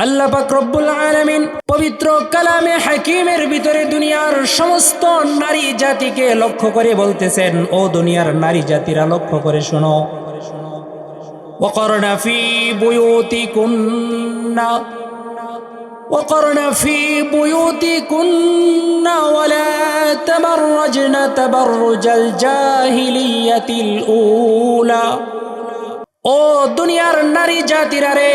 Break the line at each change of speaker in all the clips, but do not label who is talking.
আল্লাহ পাক রব্বুল আলামিন পবিত্র কালামে হাকিমের ভিতরে দুনিয়ার সমস্ত নারী জাতিকে লক্ষ্য করে বলতেছেন, ও দুনিয়ার নারী জাতিরা লক্ষ্য করে শোনো। ওয়াকরনা ফি বুয়ুতিকুন্না ওয়ালা তাবাররাজনা তাবাররুজাল জাহিলিয়াতিল উলা। ও দুনিয়ার নারী জাতিরা রে,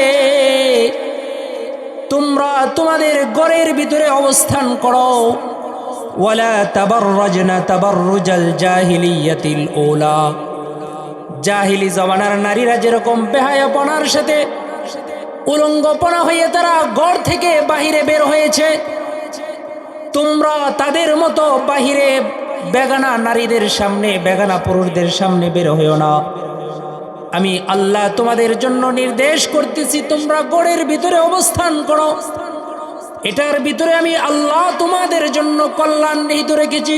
তোমরা তোমাদের ঘরের ভিতরে অবস্থান করো। ওয়ালা তাবাররাজনা তাবাররুজাল জাহিলিয়াতিল উলা। জাহিলি জমানার নারীরা যেরকম বেহায়াপনার সাথে উলঙ্গপনা হয়ে তারা ঘর থেকে বাহিরে বের হয়েছে, তোমরা তাদের মতো বাহিরে বেগানা নারীদের সামনে, বেগানা পুরুষদের সামনে বের হইও না। আমি আল্লাহ তোমাদের জন্য নির্দেশ করতেছি, তোমরা ঘরের ভিতরে অবস্থান করো। এটার ভিতরে আমি আল্লাহ তোমাদের জন্য কল্যাণ নিহিত রেখেছি।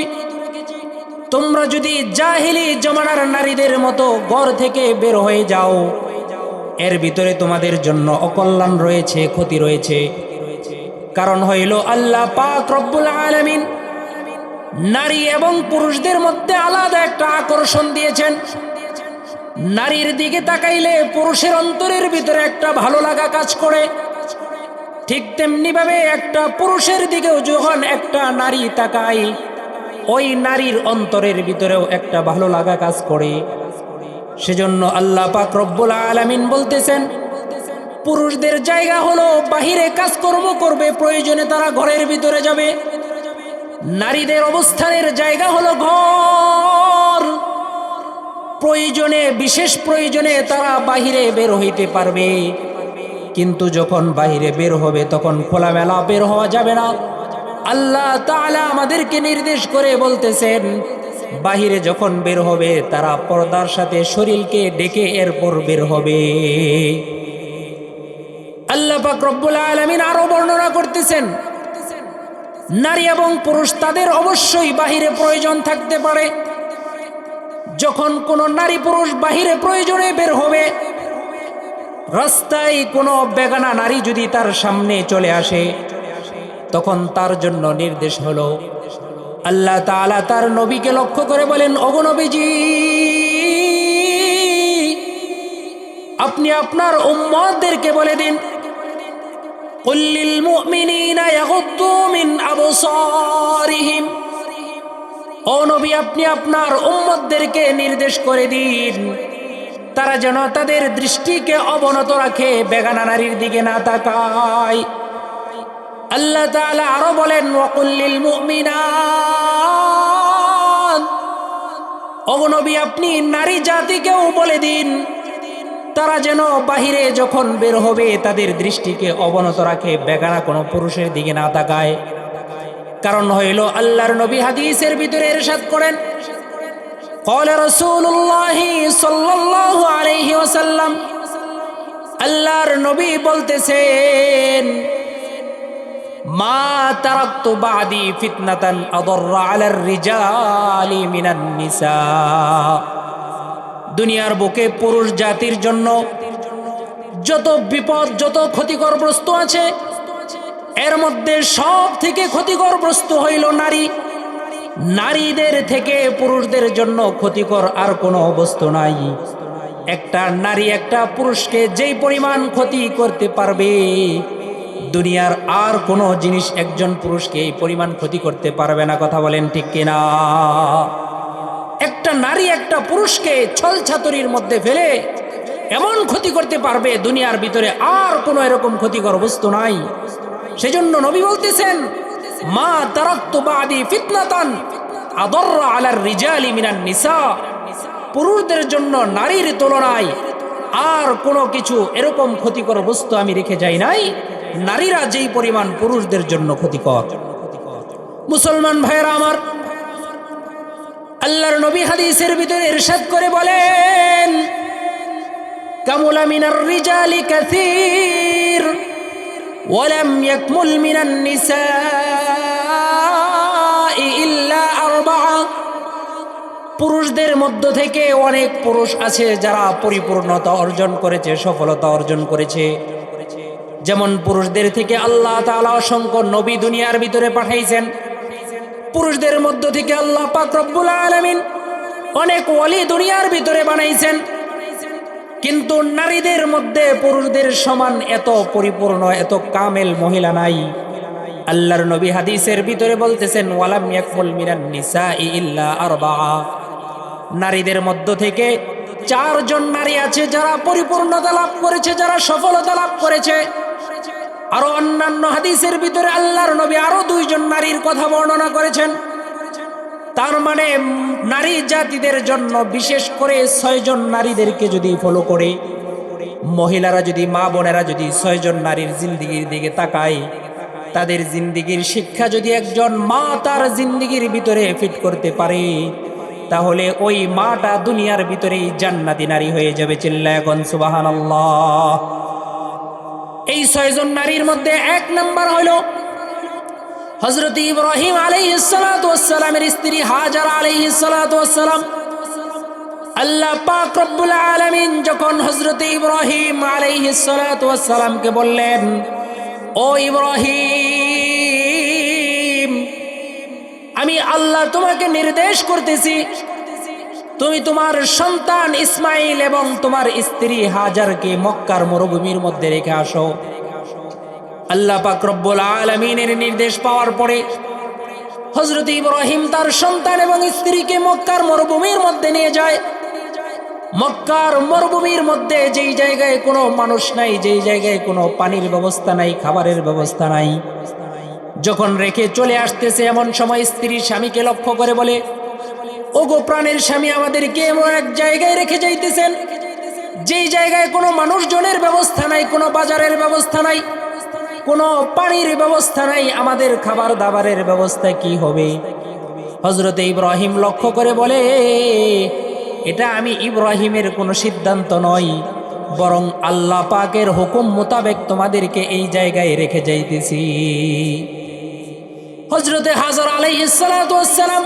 তোমরা যদি জাহিলি জমানার নারীদের মতো ঘর থেকে বের হয়ে যাও, এর ভিতরে তোমাদের জন্য অকল্যাণ রয়েছে, ক্ষতি রয়েছে। কারণ হইল আল্লাহ পাক রব্বুল আলামিন নারী এবং পুরুষদের মধ্যে আলাদা একটা আকর্ষণ দিয়েছেন। নারীর দিকে তাকাইলে পুরুষের অন্তরের ভিতরে একটা ভালো লাগা কাজ করে, ঠিক তেমনি ভাবে একটা পুরুষের দিকেও যখন একটা নারী তাকায়, ওই নারীর অন্তরের ভিতরেও একটা ভালো লাগা কাজ করে। সেজন্য আল্লাহ পাক রব্বুল আলামিন বলতেছেন, পুরুষদের জায়গা হলো বাহিরে কাজকর্ম করবে, প্রয়োজনে তারা ঘরের ভিতরে যাবে। নারীদের অবস্থানের জায়গা হলো ঘর, প্রয়োজনে, বিশেষ প্রয়োজনে তারা বাহিরে বের হইতে পারবে, কিন্তু যখন বাহিরে বের হবে তখন খোলামেলা বের হওয়া যাবে না। আল্লাহ তাআলা আমাদেরকে নির্দেশ করে বলতেছেন, বাহিরে যখন বের হবে তারা পর্দার সাথে শরীরকে ডেকে এরপর বের হবে। আল্লাহ পাক রব্বুল আলামিন আরো বর্ণনা করতেছেন, নারী এবং পুরুষ তাদের অবশ্যই বাহিরে প্রয়োজন থাকতে পারে। যখন কোনো নারী পুরুষ বাহিরে প্রয়োজনে বের হবে, রাস্তায় কোনো বেগানা নারী যদি তার সামনে চলে আসে, তখন তার জন্য নির্দেশ হলো, আল্লাহ তাআলা তার নবীকে লক্ষ্য করে বলেন, ওগো নবীজি, আপনি আপনার উম্মতদেরকে বলে দিন, কুল লিল মুমিনিনা ইয়াগুদ্দু মিন আবসারিহিম। ও নবী, আপনি আপনার উম্মতদেরকে নির্দেশ করে দিন, তারা যেন তাদের দৃষ্টিকে অবনত রাখে, বেগানা নারীর দিকে না তাকায়। আল্লাহ তাআলা আরো বলেন, ওয়াকুল লিল মুমিনাত। ও নবী, আপনি নারী জাতিকেও বলে দিন, তারা যেন বাহিরে যখন বের হবে তাদের দৃষ্টিকে অবনত রাখে, বেগানা কোনো পুরুষের দিকে না তাকায়। কারণ হইল আল্লাহর নবী হাদিসের ভিতরে ইরশাদ করেন, ক্বালা রাসূলুল্লাহি সাল্লাল্লাহু আলাইহি ওয়াসাল্লাম, আল্লাহর নবী বলতেছেন, মা তারাকতু বাদি ফিতনাতান আদাররা আলার রিজালি মিনান নিসা। দুনিয়ার বুকে পুরুষ জাতির জন্য যত বিপদ, যত ক্ষতিকর বস্তু আছে, এর মধ্যে সব থেকে ক্ষতিকর বস্তু হইল নারী। নারীদের থেকে পুরুষদের জন্য ক্ষতিকর আর কোনো বস্তু নাই। একটা নারী একটা পুরুষকে যেই পরিমাণ ক্ষতি করতে পারবে, দুনিয়ার আর কোনো জিনিস একজন পুরুষকে এই পরিমাণ ক্ষতি করতে পারবে না। কথা বলেন ঠিক কিনা? একটা নারী একটা পুরুষকে ছলছাতুরির মধ্যে ফেলে এমন ক্ষতি করতে পারবে, দুনিয়ার ভিতরে আর কোনো এরকম ক্ষতিকর বস্তু নাই। সেজন্য নবী বলতেছেন, মা তারাকতু বাদি ফিতনাতান আদাররা আলার রিজালি মিনান নিসা। পুরুষদের জন্য নারীর তুলনায় আর কোনো কিছু এরকম ক্ষতিকর বস্তু আমি রেখে যাই নাই, নারীরা যেই পরিমাণ পুরুষদের জন্য ক্ষতিকর। মুসলমান ভাইরা আমার, আল্লাহর নবী হাদিসের ভিতরে ইরশাদ করে বলেন, কামুলা মিনার রিজালি কাসীর ওয়ালাম ইয়াকমুল মিনান নিসাই ইল্লা আরবাআ। পুরুষদের মধ্য থেকে অনেক পুরুষ আছে যারা পরিপূর্ণতা অর্জন করেছে, সফলতা অর্জন করেছে, যেমন পুরুষদের থেকে আল্লাহ তাআলা অসংখ্য নবী দুনিয়ার ভিতরে পাঠাইছেন, পুরুষদের মধ্য থেকে আল্লাহ পাক রব্বুল আলামিন অনেক ওলি দুনিয়ার ভিতরে বানাইছেন, কিন্তু নারীদের মধ্যে পুরুষদের সমান এত পরিপূর্ণ এত কামেল মহিলা নাই। আল্লাহর নবী হাদিসের ভিতরে বলতেছেন, ওয়ালাম ইয়াকমুল মিনান নিসাই ইল্লা আরবাআ, নারীদের মধ্য থেকে 4 জন নারী আছে যারা পরিপূর্ণতা লাভ করেছে, যারা সফলতা লাভ করেছে। আরো অন্যান্য হাদিসের ভিতরে আল্লাহর নবী আরো 2 জন নারীর কথা বর্ণনা করেছেন। তার মানে নারী জাতিদের জন্য বিশেষ করে 6 জন নারীদেরকে যদি ফলো করে, মহিলারা যদি, মা বোনেরা যদি 6 জন নারীর জিন্দিগির দিকে তাকায়, তাদের জিন্দিগির শিক্ষা যদি একজন মা তার জিন্দিগির ভিতরে ফিট করতে পারে, তাহলে ওই মাটা দুনিয়ার ভিতরেই জান্নাতি নারী হয়ে যাবে। চিল্লায় এখন সুবহানাল্লাহ। এই 6 জন নারীর মধ্যে 1 নাম্বার হলো হযরত ইব্রাহিম আলাইহিস সালাতু ওয়াস সালামের স্ত্রী হাজারা আলাইহিস সালাতু ওয়াস সালাম। আল্লাহ পাক রব্বুল আলামিন যখন হযরত ইব্রাহিম আলাইহিস সালাতু ওয়াস সালামকে বললেন, ও ইব্রাহিম, আমি আল্লাহ তোমাকে নির্দেশ করতেছি, তুমি তোমার সন্তান ইসমাইল এবং তোমার স্ত্রী হাজারকে মক্কার মরুভূমির মধ্যে রেখে আসো। আল্লাহ পাক রব্বুল আলামিনের নির্দেশ পাওয়ার পরে হযরত ইব্রাহিম তার সন্তান এবং স্ত্রীকে মক্কার মরুভূমির মধ্যে নিয়ে যায়। মক্কার মরুভূমির মধ্যে যেই জায়গায় কোনো মানুষ নাই, যেই জায়গায় কোনো পানির ব্যবস্থা নাই, খাবারের ব্যবস্থা নাই, যখন রেখে চলে আসতেছে, এমন সময় স্ত্রী স্বামীকে লক্ষ্য করে বলে, ওগো প্রাণের স্বামী, আমাদেরকে এমন এক জায়গায় রেখে যাইতেছেন যেই জায়গায় কোনো মানুষজনের ব্যবস্থা নাই, কোনো বাজারের ব্যবস্থা নাই, কোনো পানির ব্যবস্থা নাই, আমাদের খাবার দাবারের ব্যবস্থা কি হবে? হযরত ইব্রাহিম লক্ষ্য করে বলে, এটা আমি ইব্রাহিমের কোনো সিদ্ধান্ত নয়, বরং আল্লাহ পাকের হুকুম মোতাবেক তোমাদেরকে এই জায়গায় রেখে যাইতেছি। হযরত হাজারা আলাইহিস সালাতু ওয়াস সালাম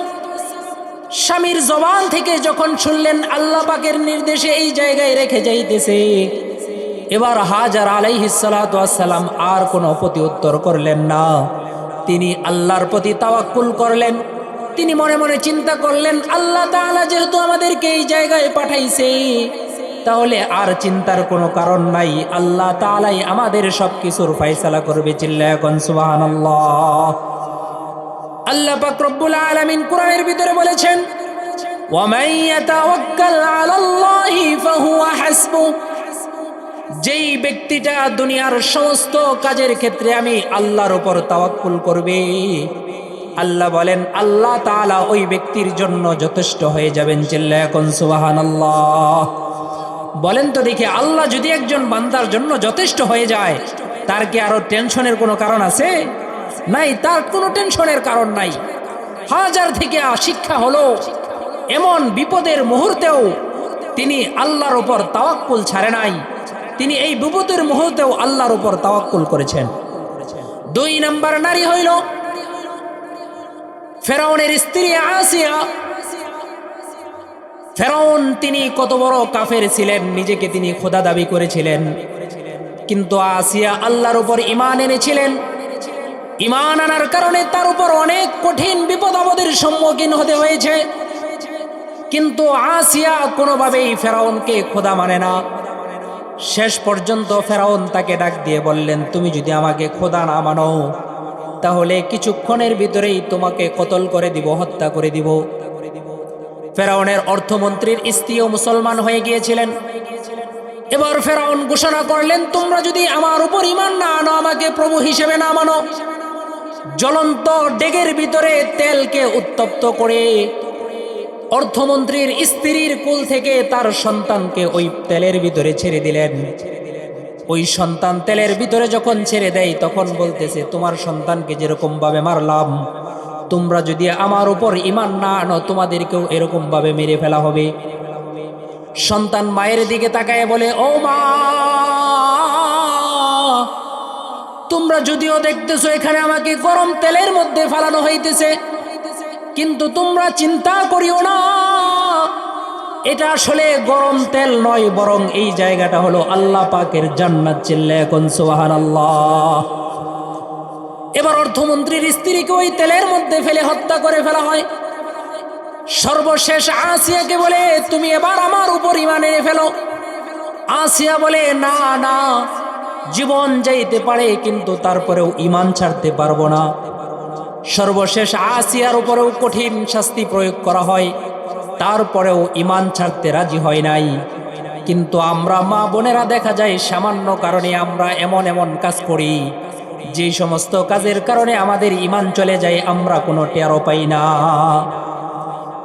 স্বামীর জবান থেকে যখন শুনলেন আল্লাহ পাকের নির্দেশে এই জায়গায় রেখে যাইতেছে, এবার হাজারা আলাইহিস সালাতু ওয়াস সালাম আর কোনো প্রতিউত্তর করলেন না। তিনি আল্লাহর প্রতি তাওয়াক্কুল করলেন। তিনি মনে মনে চিন্তা করলেন, আল্লাহ তাআলা যেহেতু আমাদেরকে এই জায়গায় পাঠাইছে, তাহলে আর চিন্তার কোনো কারণ নাই, আল্লাহ তাআলাই আমাদের সবকিছুর ফয়সালা করবে। চিল্লায় এখন সুবহানাল্লাহ। আল্লাহ পাক রব্বুল আলামিন কোরআনের ভিতরে বলেছেন, ওয়া মান ইয়াতাওয়াক্কাল আলাল্লাহি ফাহুয়া হাসবুহ, যেই ব্যক্তিটা দুনিয়ার সমস্ত কাজের ক্ষেত্রে আমি আল্লাহর উপর তাওয়াক্কুল করবে, আল্লাহ বলেন আল্লাহ তাআলা ওই ব্যক্তির জন্য যথেষ্ট হয়ে যাবেন। চিল্লায় এখন সুবহানাল্লাহ। বলেন তো দেখি, আল্লাহ যদি একজন বান্দার জন্য যথেষ্ট হয়ে যায়, তার কি আরো টেনশনের কোনো কারণ আছে? নাই, তার কোনো টেনশনের কারণ নাই। হাজার থেকে শিক্ষা হলো, এমন বিপদের মুহূর্তেও তিনি আল্লাহর উপর তাওয়াক্কুল ছাড়ে নাই, তিনি এই বিপদের মুহূর্তেও আল্লাহর উপর তাওয়াক্কুল করেছেন। 2 নাম্বার নারী হইল ফেরাউনের স্ত্রী আসিয়া। ফেরাউন তিনি কত বড় কাফের ছিলেন, নিজেকে তিনি খোদা দাবি করেছিলেন, কিন্তু আসিয়া আল্লাহর উপর ঈমান এনেছিলেন। ঈমান আনার কারণে তার উপর অনেক কঠিন বিপদ আপদের সম্মুখীন হতে হয়েছে, কিন্তু আসিয়া কোনোভাবেই ফেরাউনকে খোদা মানে না। শেষ পর্যন্ত ফেরাউন তাকে ডাক দিয়ে বললেন, তুমি যদি আমাকে খোদা না মানো, তাহলে কিছুক্ষণের ভিতরেই তোমাকে কতল করে দিব, হত্যা করে দিব। ফেরাউনের অর্থমন্ত্রীর স্ত্রীও মুসলমান হয়ে গিয়েছিলেন। এবার ফেরাউন ঘোষণা করলেন, তোমরা যদি আমার উপর ঈমান না আনো, আমাকে প্রভু হিসেবে না মানো, জ্বলন্ত ডেগের ভিতরে তেলকে উত্তপ্ত করে অর্থমন্ত্রীর স্ত্রীর কোল থেকে তার সন্তানকে ওই তেলের ভিতরে ছেড়ে দিলেন। ওই সন্তান তেলের ভিতরে যখন ছেড়ে দেয়, তখন বলতেছে, তোমার সন্তানকে যেরকম ভাবে মারলাম, তোমরা যদি আমার উপর ঈমান না আনো, তোমাদেরকেও এরকম ভাবে মেরে ফেলা হবে। সন্তান মায়ের দিকে তাকায় বলে, ও মা, তোমরা যদিও দেখতেছো এখানে আমাকে গরম তেলের মধ্যে ফালানো হইতেছে, কিন্তু তোমরা চিন্তা করিও না, এটা আসলে গরম তেল নয়, বরং এই জায়গাটা হলো আল্লাহ পাকের জান্নাত। চিল্লায়ে এখন সুবহানাল্লাহ। এবার অর্থমন্ত্রীর স্ত্রীকে ওই তেলের মধ্যে ফেলে হত্যা করে ফেলা হয়। সর্বশেষ আসিয়াকে বলে, তুমি এবার আমার উপর ঈমান এনে ফেলো। আসিয়া বলে, না না, জীবন যাইতে পারে কিন্তু তারপরেও ঈমান ছাড়তে পারবো না। সর্বশেষ আসিয়ার উপরেও কঠিন শাস্তি প্রয়োগ করা হয়, তারপরেও ঈমান ছাড়তে রাজি হয় নাই। কিন্তু আমরা মা বোনেরা দেখা যায় সামান্য কারণে আমরা এমন এমন কাজ করি, যে সমস্ত কাজের কারণে আমাদের ঈমান চলে যায়, আমরা কোনো টেরও পাই না।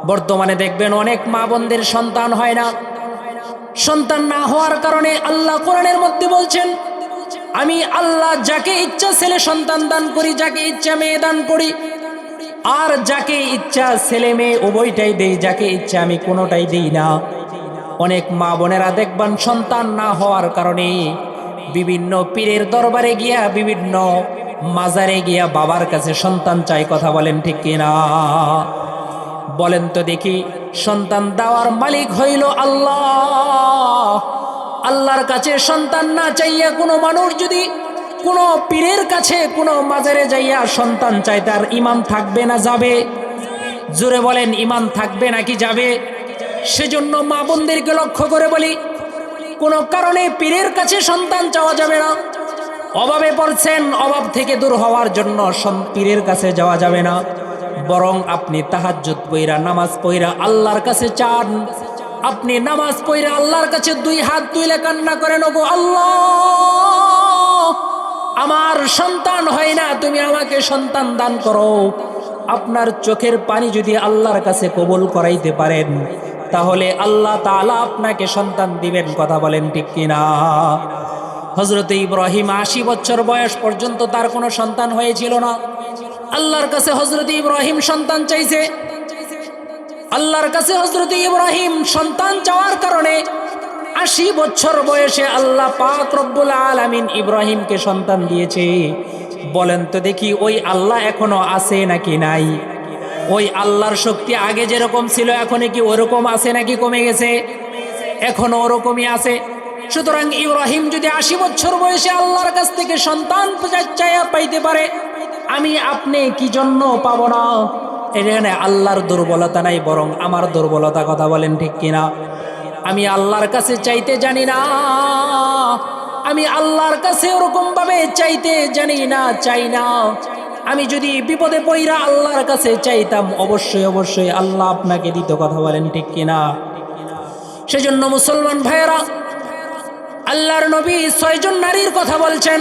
বর্তমানে দেখবেন অনেক মা বোনদের সন্তান হয় না। সন্তান না হওয়ার কারণে আল্লাহ কোরআনের মধ্যে বলছেন, আমি আল্লাহ যাকে ইচ্ছা ছেলে সন্তান দান করি, যাকে ইচ্ছা মেয়ে দান করি, আর যাকে ইচ্ছা ছেলে মেয়ে উভয়টাই দেই, যাকে ইচ্ছা আমি কোনোটাই দেই না। অনেক মা বোনেরা দেখবেন সন্তান না হওয়ার কারণে বিভিন্ন পীরের দরবারে গিয়া, বিভিন্ন মাজারে গিয়া বাবার কাছে সন্তান চাই। কথা বলেন ঠিক কিনা? বলেন তো দেখি, সন্তান দেওয়ার মালিক হইল আল্লাহ। আল্লাহর কাছে সন্তান না চাইয়া কোনো মানুষ যদি কোনো পীরের কাছে কোনো মাজারে যাইয়া সন্তান চায়, তার ঈমান থাকবে না যাবে? জোরে বলেন, ঈমান থাকবে নাকি যাবে? সেজন্য মা বোনদেরকে লক্ষ্য করে বলি, কোনো কারণে পীরের কাছে সন্তান চাওয়া যাবে না। অভাবে পড়ছেন, অভাব থেকে দূর হওয়ার জন্য পীরের কাছে যাওয়া যাবে না, বরং আপনি তাহাজ্জুদ পইরা, নামাজ পইরা আল্লাহর কাছে চান। আপনি নামাজ পইরা আল্লাহর কাছে দুই হাত তুলে কান্না করেন, ওগো আল্লাহ, আমার সন্তান হয় না, তুমি আমাকে সন্তান দান করো। আপনার চোখের পানি যদি আল্লাহর কাছে কবুল করাইতে পারেন, তাহলে আল্লাহ তাআলা আপনাকে সন্তান দিবেন। কথা বলেন ঠিক কিনা? হযরত ইব্রাহিম ৮০ বছর বয়স পর্যন্ত তার কোনো সন্তান হয়েছিল না। আল্লাহর কাছে হযরত ইব্রাহিম সন্তান চাইছে। আল্লাহর কাছে হযরত ইব্রাহিম সন্তান চাওয়ার কারণে ৮০ বছর বয়সে আল্লাহ পাক রব্বুল আলামিন ইব্রাহিমকে সন্তান দিয়েছে। বলেন তো দেখি, ওই আল্লাহ এখনো আছে নাকি নাই? ওই আল্লাহর শক্তি আগে যেরকম ছিল এখন কি ওরকম আছে নাকি কমে গেছে? এখনো ওরকমই আছে। সুতরাং ইব্রাহিম যদি ৮০ বছর বয়সে আল্লাহর কাছ থেকে সন্তান চাইয়া পাইতে পারে, আমি আপনি কি জন্য পাবো না? এখানে আল্লাহর দুর্বলতা নাই, বরং আমার দুর্বলতা। কথা বলেন ঠিক কিনা? আমি আল্লাহর কাছে চাইতে জানি না, আমি আল্লাহর কাছে ওরকম ভাবে চাইতে জানি না, চাই না। আমি যদি বিপদে পইরা আল্লাহর কাছে চাইতাম, অবশ্যই অবশ্যই আল্লাহ আপনাকে দিত। কথা বলেন ঠিক কিনা? সেজন্য মুসলমান ভাইয়েরা, আল্লাহর নবী ৬ জন নারীর কথা বলছেন।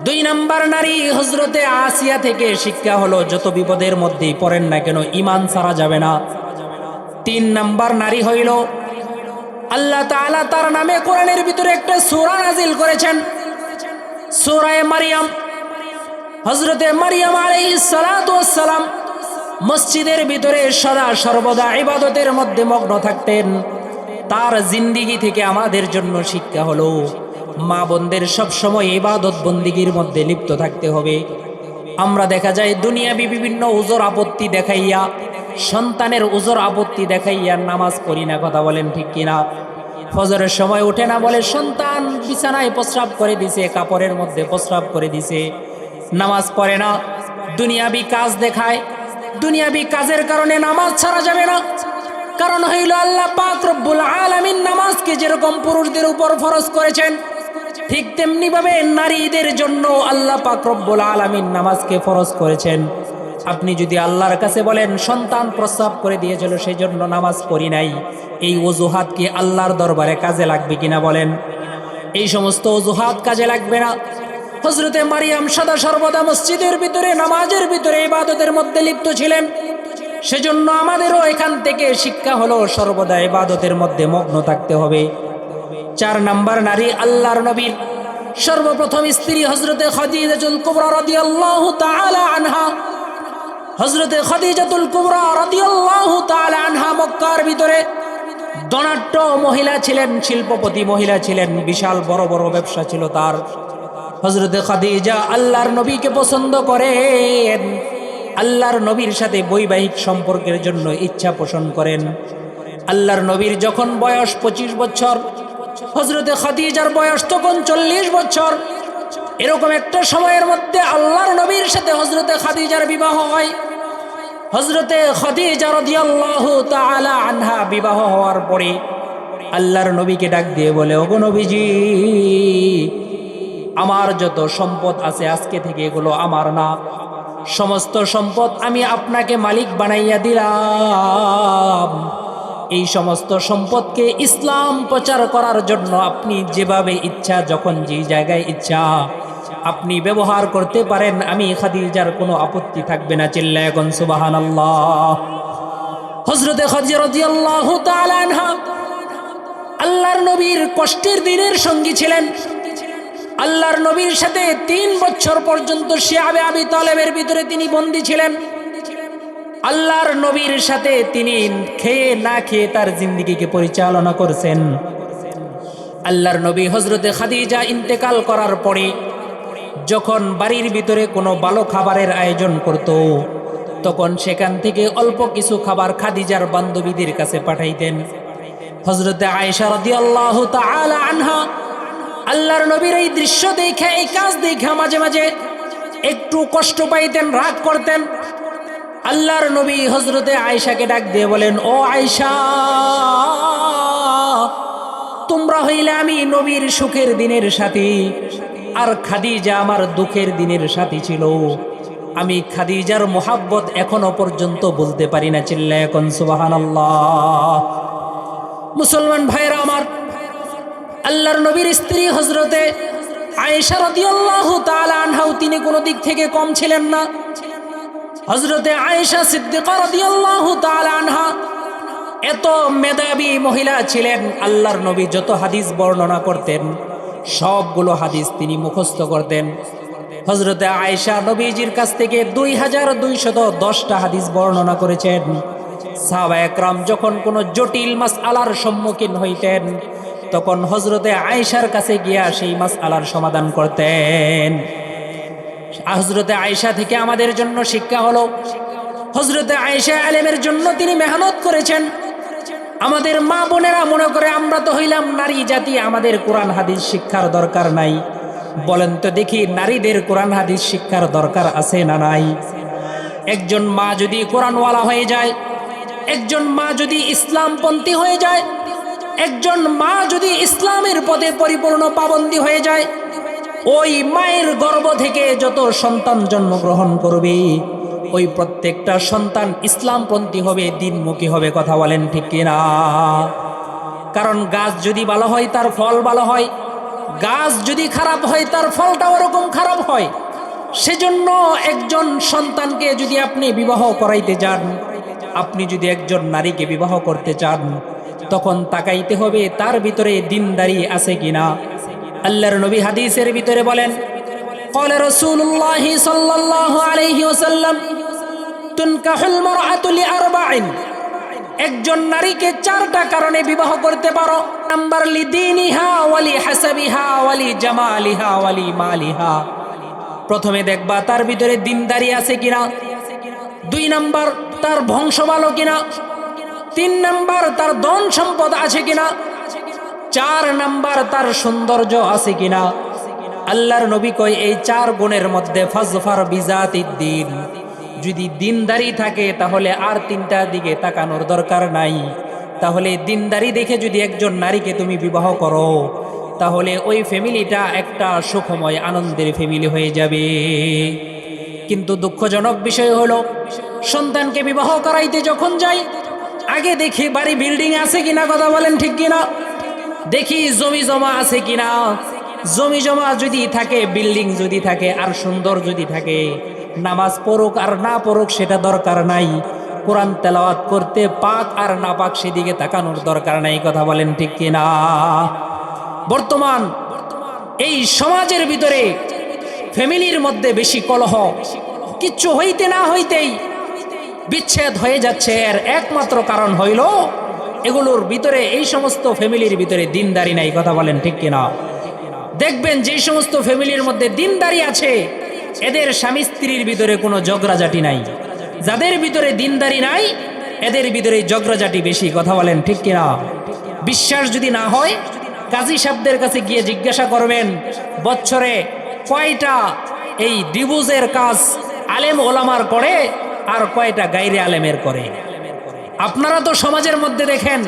২ নাম্বার নারী হযরতে আসিয়া থেকে শিক্ষা হলো, যত বিপদের মধ্যেই পড়েন না কেন ঈমান ছাড়া যাবে না। ৩ নাম্বার নারী হইল, আল্লাহ তাআলা তার নামে কোরআনের ভিতরে একটা সূরা নাজিল করেছেন, সূরা মারিয়াম। হযরতে মারিয়াম আলাইহিস সালাতু ওয়াস সালাম মসজিদের ভিতরে সদা সর্বদা ইবাদতের মধ্যে মগ্ন থাকতেন। তার জিন্দেগি থেকে আমাদের জন্য শিক্ষা হলো, মা বোনদের সবসময় ইবাদত বন্দিগির মধ্যে লিপ্ত থাকতে হবে। আমরা দেখা যায় দুনিয়াবি বিভিন্ন উজর আপত্তি দেখাইয়া, সন্তানের উজর আপত্তি দেখাইয়া নামাজ পড়ি না। কথা বলেন ঠিক কিনা? ফজরের সময় উঠে না, বলে সন্তান বিছানায় প্রস্রাব করে দিছে, কাপড়ের মধ্যে প্রস্রাব করে দিছে, নামাজ পড়ে না। দুনিয়াবি কাজ দেখায়, দুনিয়াবি কাজের কারণে নামাজ ছাড়া যাবে না। কারণ হইল আল্লাহ পাক রব্বুল আলামিন নামাজকে যেরকম পুরুষদের উপর ফরজ করেছেন, ঠিক তেমনি ভাবে নারীদের জন্য আল্লাহ পাক রব্বুল আলামিন নামাজকে ফরজ করেছেন। আপনি যদি আল্লাহর কাছে বলেন সন্তান প্রস্রাব করে দিয়েছিল সেই জন্য নামাজ পড়ি নাই, এই অজুহাত কি আল্লাহর দরবারে কাজে লাগবে কিনা বলেন? এই সমস্ত অজুহাত কাজে লাগবে না। হযরতে মারিয়াম সদা সর্বদা মসজিদের ভিতরে, নামাজের ভিতরে, ইবাদতের মধ্যে লিপ্ত ছিলেন। সেজন্য আমাদেরও এখান থেকে শিক্ষা হলো, সর্বদা ইবাদতের মধ্যে মগ্ন থাকতে হবে। ৪ নাম্বার নারী আল্লাহর নবীর সর্বপ্রথম স্ত্রী হযরতে খাদিজাতুল কুবরা রাদিয়াল্লাহু তাআলা আনহা। হযরতে খাদিজাতুল কুবরা রাদিয়াল্লাহু তাআলা আনহা মক্কার ভিতরে ধনাঢ্য মহিলা ছিলেন, শিল্পপতি মহিলা ছিলেন, বিশাল বড় বড় ব্যবসা ছিল তার। হযরতে খাদিজা আল্লাহর নবীকে পছন্দ করেন, আল্লাহর নবীর সাথে বৈবাহিক সম্পর্কের জন্য ইচ্ছা পোষণ করেন। আল্লাহর নবীর যখন বয়স 25 বছর, হযরতে খাদিজার বয়স তখন 40 বছর। এরকম একটা সময়ের মধ্যে আল্লাহর নবীর সাথে হযরতে খাদিজার বিবাহ হয়। হযরতে খাদিজা রাদিয়াল্লাহু তাআলা আনহা বিবাহ হওয়ার পরে আল্লাহর নবীকে ডাক দিয়ে বলে, ওগো নবীজি, আমার যত সম্পদ আছে আজকে থেকে এগুলো আমার না, সমস্ত সম্পদ আমি আপনাকে মালিক বানাইয়া দিলাম। এই সমস্ত সম্পদকে ইসলাম প্রচার করার জন্য আপনি যেভাবে ইচ্ছা, যখন যে জায়গায় ইচ্ছা আপনি ব্যবহার করতে পারেন। আমি খাদিজার কোনো আপত্তি থাকবে না। চিল্লায় এখন সুবহানাল্লাহ। হযরতে খাদিজা রাদিয়াল্লাহু তাআলা আনহা আল্লাহর নবীর কষ্টের দিনের সঙ্গী ছিলেন। আল্লাহর নবীর সাথে 3 বছর পর্যন্ত শিয়াবে আবি তালেবের ভিতরে তিনি বন্দী ছিলেন। আল্লাহর নবীর সাথে তিনি খেয়ে না খেয়ে তার জিন্দেগিকে পরিচালনা করেছেন। আল্লাহর নবী হযরতে খাদিজা ইন্তেকাল করার পরে যখন বাড়ির ভিতরে কোনো ভালো খাবারের আয়োজন করত, তখন সেখান থেকে অল্প কিছু খাবার খাদিজার বান্ধবীদের কাছে পাঠাইতেন। হযরতে আয়েশা রাদিয়াল্লাহু তাআলা আনহা আল্লাহর নবীর এই দৃশ্য দেখে, এই কাজ দেখে মাঝে মাঝে একটু কষ্ট পাইতেন, রাগ করতেন। আল্লাহর নবী হযরতে আয়েশাকে ডাক দিয়ে বলেন, ও আয়েশা, তোমরা হইলে আমি নবীর সুখের দিনের সাথী, আর খাদিজা আমার দুঃখের দিনের সাথী ছিল। আমি খাদিজার মোহাব্বত এখনো পর্যন্ত বলতে পারি না। চিল্লায় এখন সুবহানাল্লাহ। মুসলমান ভাইরা আমার, আল্লাহর নবীর স্ত্রী হযরতে আয়েশা রাদিয়াল্লাহু তাআলা আনহাও তিনি কোনো দিক থেকে কম ছিলেন না। হযরতে আয়েশা সিদ্দিকা রাদিয়াল্লাহু তাআলা আনহা এত মেধাবী মহিলা ছিলেন। আল্লাহর নবী যত হাদিস বর্ণনা করতেন সবগুলো হাদিস তিনি মুখস্থ করতেন। হযরতে আয়েশা নবীজির কাছ থেকে 2210টা হাদিস বর্ণনা করেছেন। সাহাবা একরাম যখন কোনো জটিল মাসআলার সম্মুখীন হইতেন, তখন হযরতে আয়েশার কাছে গিয়া সেই মাসআলার সমাধান করতেন। হযরতে আয়েশা থেকে আমাদের জন্য শিক্ষা হলো, হযরতে আয়েশা ইলমের জন্য তিনি মেহনত করেছেন। আমাদের মা বোনেরা মনে করে আমরা তো হইলাম নারী জাতি, আমাদের কোরআন হাদিস শিক্ষার দরকার নাই। বলেন তো দেখি, নারীদের কোরআন হাদিস শিক্ষার দরকার আছে না নাই? একজন মা যদি কোরআনওয়ালা হয়ে যায়, একজন মা যদি ইসলামপন্থী হয়ে যায়, একজন মা যদি ইসলামের পথে পরিপূর্ণ পাবন্দী হয়ে যায়, ওই মায়ের গর্ভ থেকে যত সন্তান জন্মগ্রহণ করবে, ওই প্রত্যেকটা সন্তান ইসলামপন্থী হবে, দিনমুখী হবে। কথা বলেন ঠিক কিনা? কারণ গাছ যদি ভালো হয় তার ফল ভালো হয়, গাছ যদি খারাপ হয় তার ফলটা ওরকম খারাপ হয়। সেজন্য একজন সন্তানকে যদি আপনি বিবাহ করাইতে যান, আপনি যদি একজন নারীকে বিবাহ করতে চান, তখন তাকাইতে হবে তার ভিতরে দিনদারি আছে কিনা। আল্লাহর নবী হাদিসের ভিতরে বলেন, قال رسول الله صلى الله عليه وسلم تنكح المرأة لأربع। একজন নারীকে 4টা কারণে বিবাহ করতে পারো। নাম্বার লিদিনিহা ওয়ালি হাসাবিহা ওয়ালি জামালিহা ওয়ালি মালিহা। প্রথমে দেখবা তার ভিতরে দিনদারি আছে কিনা, 2 নাম্বার তার বংশ ভালো কিনা, 3 নাম্বার তার ধন সম্পদ আছে কিনা, 4 নাম্বার তার সৌন্দর্য আছে কিনা। আল্লাহর নবী কয় এই 4 গুণের মধ্যে ফাজফার বিজাতিদ্দিন, যদি দিনদারি থাকে তাহলে আর 3টা দিকে তাকানোর দরকার নাই। তাহলে দিনদারি দেখে যদি একজন নারীকে তুমি বিবাহ করো, তাহলে ওই ফ্যামিলিটা একটা সুখময় আনন্দের ফ্যামিলি হয়ে যাবে। কিন্তু দুঃখজনক বিষয় হলো, সন্তানকে বিবাহ করাইতে যখন যাই, আগে দেখি বাড়ি বিল্ডিং আছে কিনা। কথা বলেন ঠিক কিনা? দেখি জমি জমা আছে কিনা। জমি জমা যদি থাকে, বিল্ডিং যদি থাকে, আর সুন্দর যদি থাকে, নামাজ পড়ুক আর না পড়ুক সেটা দরকার নাই। কোরআন তেলাওয়াত করতে পাক আর না পাক সেদিকে তাকানোর দরকার নাই। কথা বলেন ঠিক কিনা? বর্তমান এই সমাজের ভিতরে ফ্যামিলির মধ্যে বেশি কলহ, কিচ্ছু হইতে না হইতেই বিচ্ছেদ হয়ে যাচ্ছে। এর একমাত্র কারণ হইল এগুলোর ভিতরে, এই সমস্ত ফ্যামিলির ভিতরে দিনদারি নাই। কথা বলেন ঠিক কিনা? দেখবেন যে সমস্ত ফ্যামিলির মধ্যে দিনদারি আছে, এদের স্বামী স্ত্রীর ভিতরে কোনো ঝগড়াঝাটি নাই। যাদের ভিতরে দিনদারি নাই, এদের ভিতরে ঝগড়াঝাটি বেশি। কথা বলেন ঠিক কিনা? বিশ্বাস যদি না হয় কাজী সাহেবদের কাছে গিয়ে জিজ্ঞাসা করবেন বছরে কয়টা এই ডিভোর্সের কাজ আলেম ওলামার করে আর কয়টা গায়রে আলেমের করে। আপনারা তো সমাজের মধ্যে দেখেন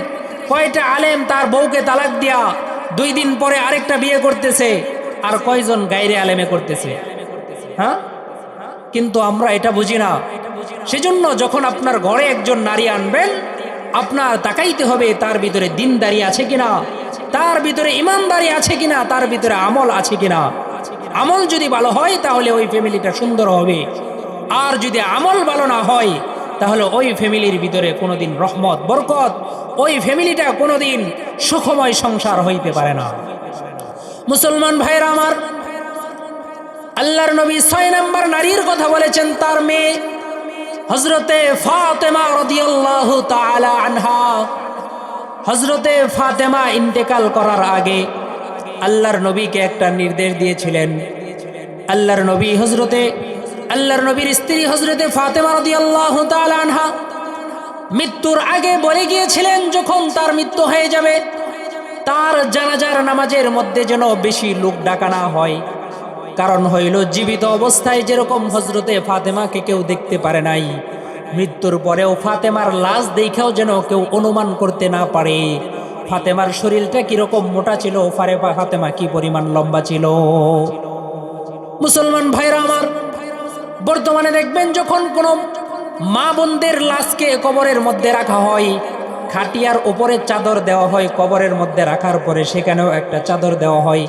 কয়টা আলেম তার বউকে তালাক দিয়া 2 দিন পরে আরেকটা বিয়ে করতেছে, আর কয়জন গায়রে আলেমে করতেছে? হ্যাঁ, কিন্তু আমরা এটা বুঝি না। সেজন্য যখন আপনার ঘরে একজন নারী আনবেন, আপনার তাকাইতে হবে তার ভিতরে দিনদারি আছে কিনা, তার ভিতরে ইমানদারি আছে কিনা, তার ভিতরে আমল আছে কিনা। আমল যদি ভালো হয় তাহলে ওই ফ্যামিলিটা সুন্দর হবে, আর যদি আমল ভালো না হয় তাহলে ওই ফ্যামিলির ভিতরে কোনোদিন রহমত বরকত, ওই ফ্যামিলিটা কোনোদিন সুখময় সংসার হইতে পারে না। মুসলমান ভাইরা আমার, আল্লাহর নবী 6 নম্বর নারীর কথা বলেছেন, তার মেয়ে হযরতে ফাতেমা রাদিয়াল্লাহু তাআলা আনহা। হযরতে ফাতেমা ইন্তেকাল করার আগে আল্লাহর নবীকে একটা নির্দেশ দিয়েছিলেন। আল্লাহর নবীর স্ত্রী হযরতে ফাতেমা রাদিয়াল্লাহু তাআলা আনহা মৃত্যুর আগে বলে গিয়েছিলেন, যখন তার মৃত্যু হয়ে যাবে তার জানাজার নামাজের মধ্যে যেন বেশি লোক ডাকা না হয়। কারণ হইল, জীবিত অবস্থায় যেরকম হযরতে ফাতেমাকে কেউ দেখতে পারে নাই, মৃত্যুর পরেও ফাতেমার লাশ দেখাও যেন কেউ অনুমান করতে না পারে ফাতেমার শরীরটা কিরকম মোটা ছিল, ফাতেমা কি পরিমাণ লম্বা ছিল। মুসলমান ভাইরা আমার, বর্তমানে দেখবেন যখন কোনো মা বোনদের লাশকে কবরের মধ্যে রাখা হয়, খাটিয়ার উপরে চাদর দেওয়া হয়, কবরের মধ্যে রাখার পরে সেখানেও একটা চাদর দেওয়া হয়।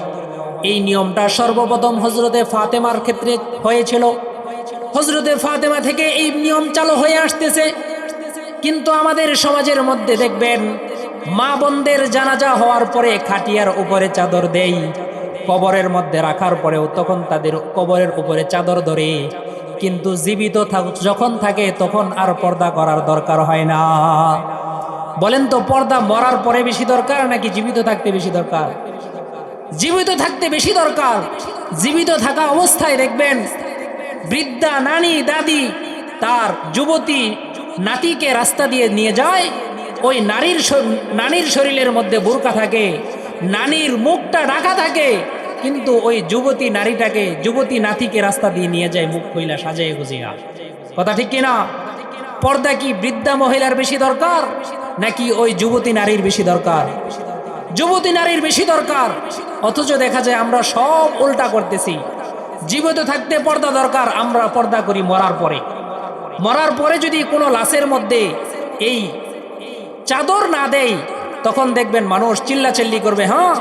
এই নিয়মটা সর্বপ্রথম হযরতে ফাতেমার ক্ষেত্রে হয়েছিল। হযরতে ফাতেমা থেকে এই নিয়ম চালু হয়ে আসতেছে। কিন্তু আমাদের সমাজের মধ্যে দেখবেন মা বোনদের জানাজা হওয়ার পরে খাটিয়ার উপরে চাদর দেই, কবরের মধ্যে রাখার পরেও তখন তাদের কবরের উপরে চাদর ধরে। কিন্তু জীবিত যখন থাকে তখন আর পর্দা করার দরকার হয় না। বলেন তো, পর্দা মরার পরে বেশি দরকার নাকি জীবিত থাকতে বেশি দরকার? জীবিত থাকতে বেশি দরকার। জীবিত থাকা অবস্থায় দেখবেন বৃদ্ধা নানি দাদি তার যুবতী নাতিকে রাস্তা দিয়ে নিয়ে যায়, ওই নানির শরীরের মধ্যে বোরকা থাকে, নানির মুখটা ঢাকা থাকে, কিন্তু ওই যুবতী নাতিকে রাস্তা দিয়ে নিয়ে যায় মুখ কইলা সাজায় গুজিয়া। কথা ঠিক কিনা? পর্দা কি বৃদ্ধা মহিলার বেশি দরকার নাকি ওই যুবতী নারীর বেশি দরকার? যুবতী নারীর বেশি দরকার। অথচ দেখা যায় আমরা সব উল্টা করতেছি। জীবিত থাকতে পর্দা দরকার, আমরা পর্দা করি মরার পরে যদি কোনো লাশের মধ্যে এই চাদর না দেয়, তখন দেখবেন মানুষ চিল্লাচিল্লি করবে, হ্যাঁ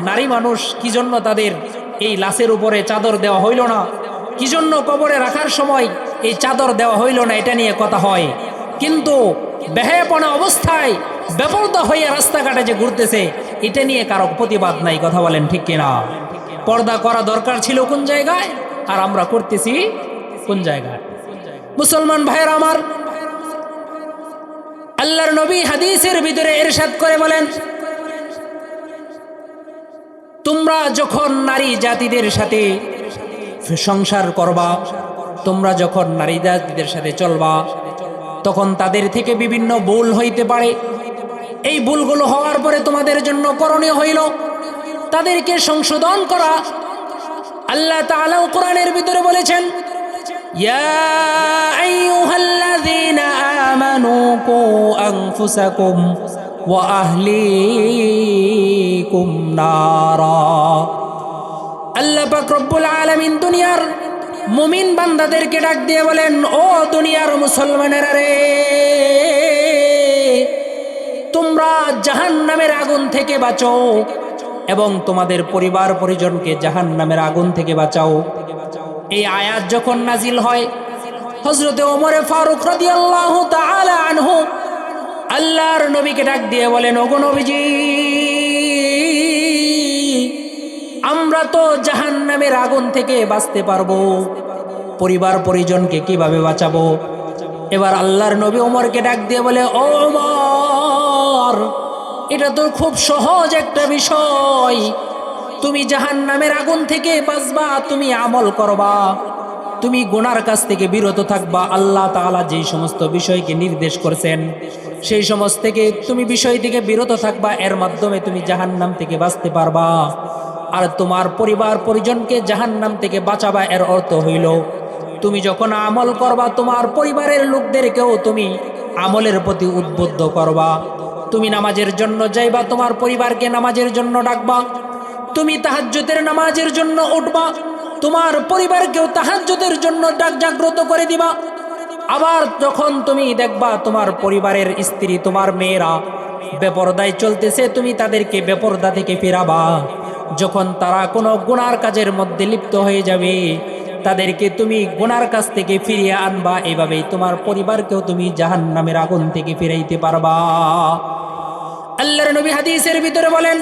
নারী মানুষ, কি জন্য তাদের এই লাশের উপরে চাদর দেওয়া হইল না, কি জন্য কবরে রাখার সময় এই চাদর দেওয়া হইল না, এটা নিয়ে কথা হয়। কিন্তু বেহায়াপনা অবস্থায় বেপরদা হয়ে রাস্তাঘাটে যে ঘুরতেছে, এটা নিয়ে কারো প্রতিবাদ নাই। কথা বলেন ঠিক কিনা? পর্দা করা দরকার ছিল কোন জায়গায়, আর আমরা করতেছি কোন জায়গায়? মুসলমান ভাইয়ের আমার, আল্লাহর নবী হাদিসের ভিতরে ইরশাদ করে বলেন, তোমরা যখন নারী জাতিদের সাথে সংসার করবা, তোমরা যখন নারী জাতিদের সাথে চলবা, তখন তাদের থেকে বিভিন্ন ভুল হইতে পারে। এই ভুলগুলো হওয়ার পরে তোমাদের জন্য করণীয় হইল তাদেরকে সংশোধন করা। আল্লাহ তাআলা কোরআনের ভিতরে বলেছেন, ইয়া আইয়ুহাল্লাযীনা আমানু কু আনফুসাকুম ওয়া আহলিকুম নারা। আল্লাহ পাক রব্বুল আলামিন দুনিয়ার মুমিন বান্দাদেরকে ডাক দিয়ে বলেন, ও দুনিয়ার মুসলমানেরা রে, তোমরা জাহান্নামের আগুন থেকে বাঁচো এবং তোমাদের পরিবার পরিজনকে জাহান্নামের আগুন থেকে বাঁচাও। এই আয়াত যখন নাজিল হয়, হযরতে ওমরে ফারুক রাদিয়াল্লাহু তাআলা আনহু আল্লাহর নবীকে ডাক দিয়ে বলেন, ওগো নবীজি, আমরা তো জাহান্নামের আগুন থেকে বাঁচতে পারবো, পরিবার পরিজনকে কিভাবে বাঁচাবো? এবার আল্লাহর নবী ওমরকে ডাক দিয়ে বলে, ও ওমর, এটা তো খুব সহজ একটা বিষয়। তুমি জাহান্নামের আগুন থেকে বাঁচবা, তুমি আমল করবা। তুমি গুনার কাছ থেকে বিরত থাকবা। আল্লাহ তাআলা যেই সমস্ত বিষয়কে নির্দেশ করেছেন সেই সমস্ত থেকে তুমি বিষয় থেকে বিরত থাকবা, এর মাধ্যমে তুমি জাহান্নাম থেকে বাঁচতে পারবা। আর তোমার পরিবার পরিজনকে জাহান্নাম থেকে বাঁচাবা, এর অর্থ হইল তুমি যখন আমল করবা তোমার পরিবারের লোকদেরকেও তুমি আমলের প্রতি উদ্বুদ্ধ করবা। তুমি নামাজের জন্য যাইবা, তোমার পরিবারকে নামাজের জন্য ডাকবা। তুমি তাহাজ্জুদের নামাজের জন্য উঠবা, তোমার পরিবারকেও তাহাজ্জুদের জন্য জাগ্রত করে দিবা। আবার যখন তুমি দেখবা তোমার পরিবারের স্ত্রী, তোমার মেয়েরা বেপরদায় চলতেছে, তুমি তাদেরকে বেপরদা থেকে ফেরাবা। যখন তারা কোনো গুনার কাজের মধ্যে লিপ্ত হয়ে যাবে তাদেরকে তুমি গুনার কাছ থেকে ফিরিয়ে আনবা। এইভাবেই তোমার পরিবারকেও তুমি জাহান্নামের আগুন থেকে ফিরাইতে পারবা। আল্লাহর নবী হাদিসের ভিতরে বলেন,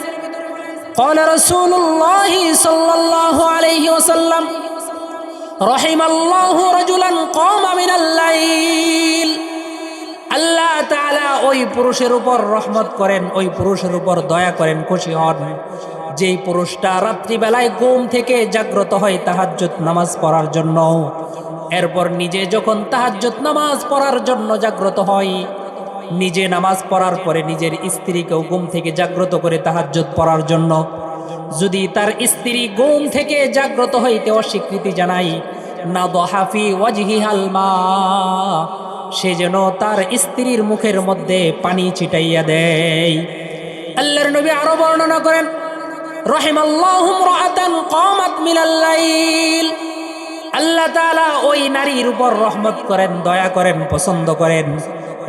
قال رسول الله صلى الله عليه وسلم رحم الله رجلا قام من الليل। আল্লাহ তাআলা ওই পুরুষের উপর রহমত করেন, ওই পুরুষের উপর দয়া করেন, খুশি হন যেই পুরুষটা রাত্রিবেলায় ঘুম থেকে জাগ্রত হয় তাহাজ্জুদ নামাজ পড়ার জন্য। এরপর নিজে যখন তাহাজ্জুদ নামাজ পড়ার জন্য জাগ্রত হয়, নিজে নামাজ পড়ার পরে নিজের স্ত্রীকেও ঘুম থেকে জাগ্রত করে তাহাজ্জুদ পড়ার জন্য। যদি তার স্ত্রী ঘুম থেকে জাগ্রত হইতে অস্বীকৃতি জানাই, নাদহা ফি ওয়াজহিহাল মা, সে যেন তার স্ত্রীর মুখের মধ্যে পানি ছিটাইয়া দেয়। আল্লাহর নবী আরো বর্ণনা করেন, রাহিমাল্লাহু ইমরাআতান কামাত মিনাল লাইল। আল্লাহ তাআলা ওই নারীর উপর রহমত করেন, দয়া করেন, পছন্দ করেন